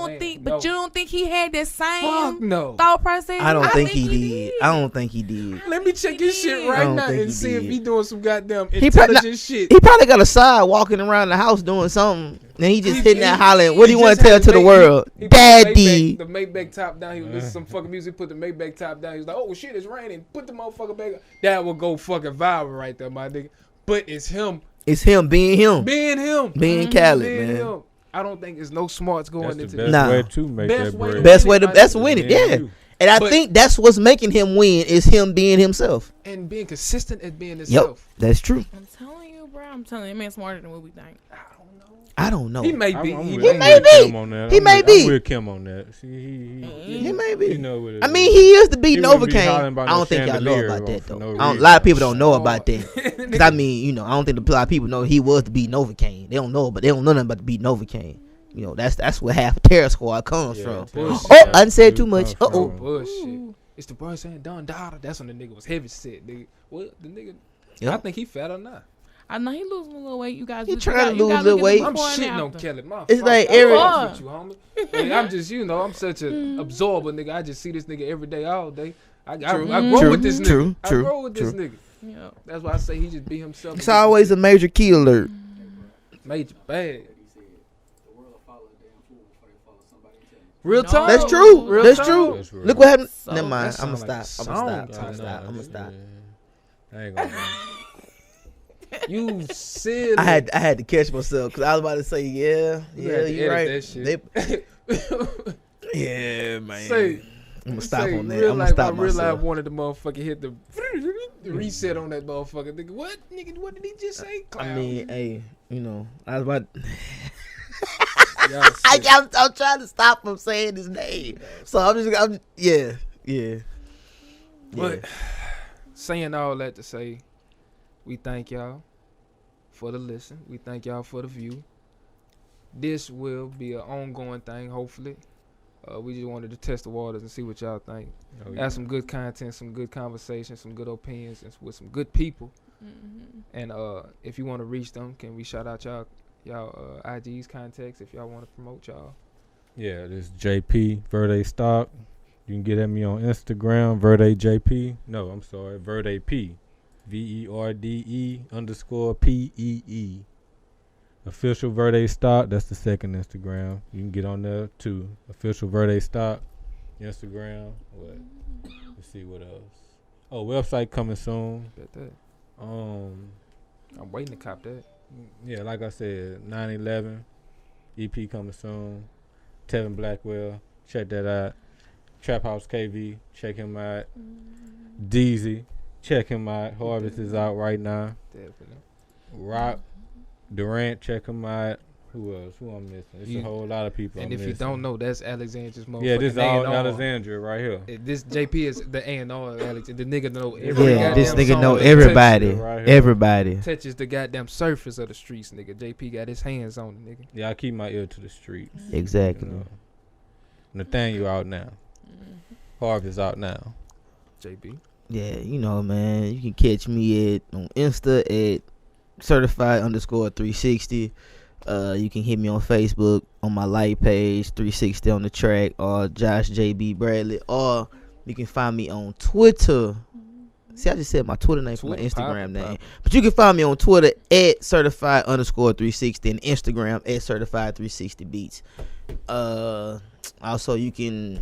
don't think he had that same thought process? I don't think he did. I don't think he did. Let me check his shit right now and see if he doing some goddamn intelligent shit. He probably got a side walking around the house doing something, and he just hitting that hollering. What do you want to tell to the world? Daddy. The Maybach top down. He was listening to some fucking music, put the Maybach top down. He was like, oh, shit, it's raining. Put the motherfucker back up. That will go fucking viral right there, my nigga. But it's him. It's him being him. Being Khaled, man. Him. I don't think there's no smarts going into this. Nah. Way to make that bread. Best way to win it. Yeah. And I think that's what's making him win is him being himself. And being consistent at being himself. Yep. That's true. I'm telling you, bro. I'm telling you, man, smarter than what we think. I don't know. He may be. He may be. He may be. I'm with Kim on that. He may be. You know what it I mean, is. he is the beat Novocaine. Hollering I about don't think y'all know chandelier about that for though. no A lot of people don't reason. know about that. Because I mean, you know, I don't think a lot of people know he was the beat Novocaine. They don't know, but they don't know nothing about the beat Novocaine. You know, that's where half Terror Squad comes from. Bullshit. Oh, I done said too much. Uh-oh. Bullshit. It's the boy saying Don Dada. That's when the nigga was heavy set, nigga. What the nigga? Yep. I think he fat or not. I know he losing a little weight. You guys, He trying to lose a little weight. I'm shitting on Kelly. My It's fuck, like I every- fucks with you, homie. Like, I'm just, you know, I'm such an absorber, nigga. I just see this nigga every day, all day. I grow with this nigga. I grow with this nigga. Yeah. That's why I say he just be himself. It's always a major key alert. Major bad. He said the world will follow a damn fool before they follow somebody intelligent. Real No. talk. That's true. Real That's talk. true. That's real. Look what happened. So- Never mind. That I'm sound gonna like stop. a I'm song. gonna stop. I ain't gonna. You silly. I had to catch myself because I was about to say, yeah, You had to you're edit right. that shit. Yeah, man. Say, I'm gonna stop say on that. real I'm gonna life, stop my real life myself. wanted the motherfucker hit the reset on that motherfucker. Nigga, what? Nigga, what did he just say? Clown. I mean, hey, you know, I was about. Y'all sick. I'm trying to stop from saying his name, so yeah. But saying all that to say, we thank y'all for the listen. We thank y'all for the view. This will be an ongoing thing, hopefully. We just wanted to test the waters and see what y'all think. Have some good content, some good conversation, some good opinions, and with some good people. Mm-hmm. And if you want to reach them, can we shout out y'all IG's contacts if y'all want to promote y'all? Yeah, this JP Verde Stock. You can get at me on Instagram, Verde JP. No, I'm sorry, Verde P. VERDE_PEE. Official Verde Stock. That's the second Instagram. You can get on there too. Official Verde Stock. Instagram. What? Let's see what else. Oh, website coming soon. Bet that. Um, I'm waiting to cop that. yeah, like I said, 9/11 EP coming soon. Tevin Blackwell, check that out. Trap House KV, check him out. Deezy, check him out. Harvest is out right now. Definitely. Rock Durant, check him out. Who else? Who I'm missing? It's a whole lot of people. And I'm if you missing. don't know, that's Alexandria's motherfucking Yeah, this is all A&R. Alexandria right here. This JP is the A&R, Alex. The nigga know every Yeah, goddamn this nigga song know that everybody. Right here. Everybody. touches the goddamn surface of the streets, nigga. JP got his hands on it, nigga. Yeah, I keep my ear to the streets. Exactly. You know. Nathaniel out now. Harvest out now. JB. Yeah, you know, man. You can catch me on Insta at certified_360. You can hit me on Facebook on my light page, 360 on the track, or Josh JB Bradley, or you can find me on Twitter. See, I just said my Twitter name for my Instagram name. But you can find me on Twitter at certified_360 and Instagram at certified360beats. Also, you can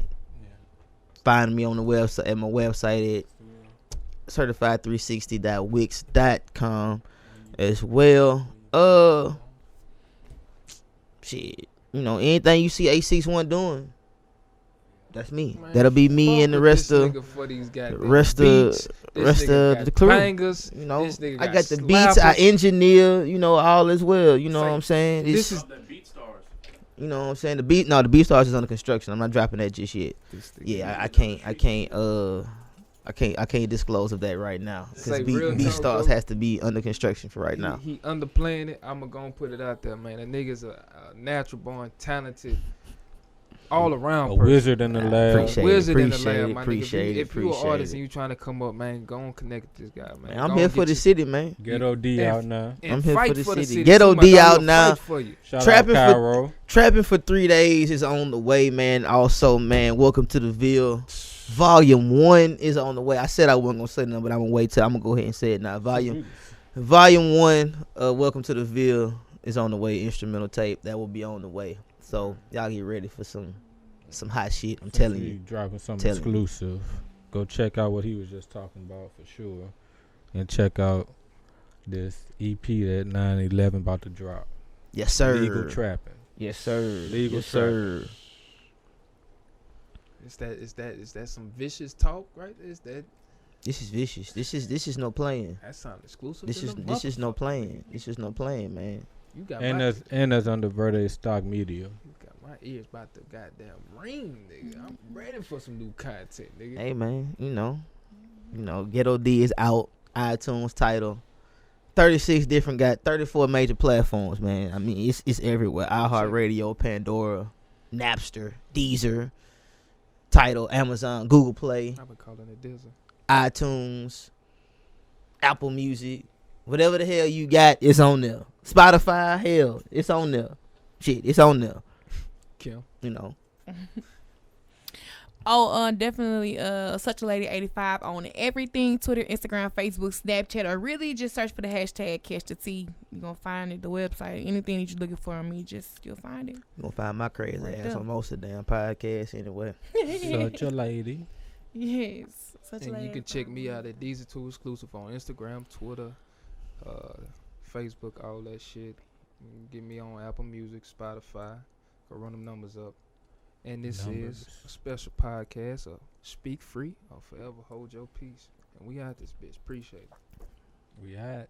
find me on the website at my website at certified360.wix.com as well. Shit, you know, anything you see A61 doing, that's me. Man, that'll be me and the rest of the rest of the crew. Bangers, you know, this nigga I got got the beats, I slappers. engineer, you know, all as well. You know what I'm saying? This is You know what I'm saying? The beat stars is under construction. I'm not dropping that just yet. Yeah, I can't disclose of that right now because Say real beat talk, stars bro. has to be under construction for right now. He underplaying it. I'ma gonna put it out there, man. That nigga's a natural born, talented, all around A person. wizard in the lab. Appreciate Wizard in the appreciate lab, it, my appreciate nigga. it, If you an appreciate artist it. and you trying to come up, man, go and connect with this guy, man. Man, I'm Go here and for get the you- city, man. Ghetto D and- out now. and I'm here fight for the city. city. Ghetto Somebody D will out fight now. for you. Shout Trapping out for- Cairo. Trapping for 3 days is on the way, man. Also, man, welcome to the Ville. Volume 1 is on the way. I said I wasn't gonna say nothing, but I'm gonna wait till I'm gonna go ahead and say it now. Volume 1, welcome to the Ville is on the way. Instrumental tape that will be on the way. So y'all get ready for some hot shit. I'm telling He you. dropping something Telling you. exclusive. Go check out what he was just talking about for sure, and check out this EP that 9/11 about to drop. Yes, sir. Legal trapping. Yes, sir. Legal yes, sir. Is that some vicious talk, right? Is that This is vicious. This is no playing. That sound exclusive. This is no playing. This is no playing, man. You got and that's under Verde Stock Media. You got my ears about to goddamn ring, nigga. I'm ready for some new content, nigga. Hey man, you know, Ghetto D is out. iTunes title. 36 different 34 major platforms, man. I mean, it's everywhere. iHeartRadio, Pandora, Napster, Deezer, Tidal, Amazon, Google Play. I've been calling it Dizzle. iTunes, Apple Music, whatever the hell you got, it's on there. Spotify, hell, it's on there. Shit, it's on there. Kim. You know. Definitely Such a Lady 85 on everything, Twitter, Instagram, Facebook, Snapchat, or really just search for the hashtag Catch the Tea. You're gonna find it, the website, anything that you're looking for on me, you'll find it. You're gonna find my crazy right ass there. on most of the damn podcasts anyway. Such a lady. Yes. Such a And Lady. you can check me out at These Are Two Exclusive on Instagram, Twitter, Facebook, all that shit. You can get me on Apple Music, Spotify. Go run them numbers up. And this is a special podcast of Speak Free or Forever Hold Your Peace. And we out this bitch. Appreciate it. We out.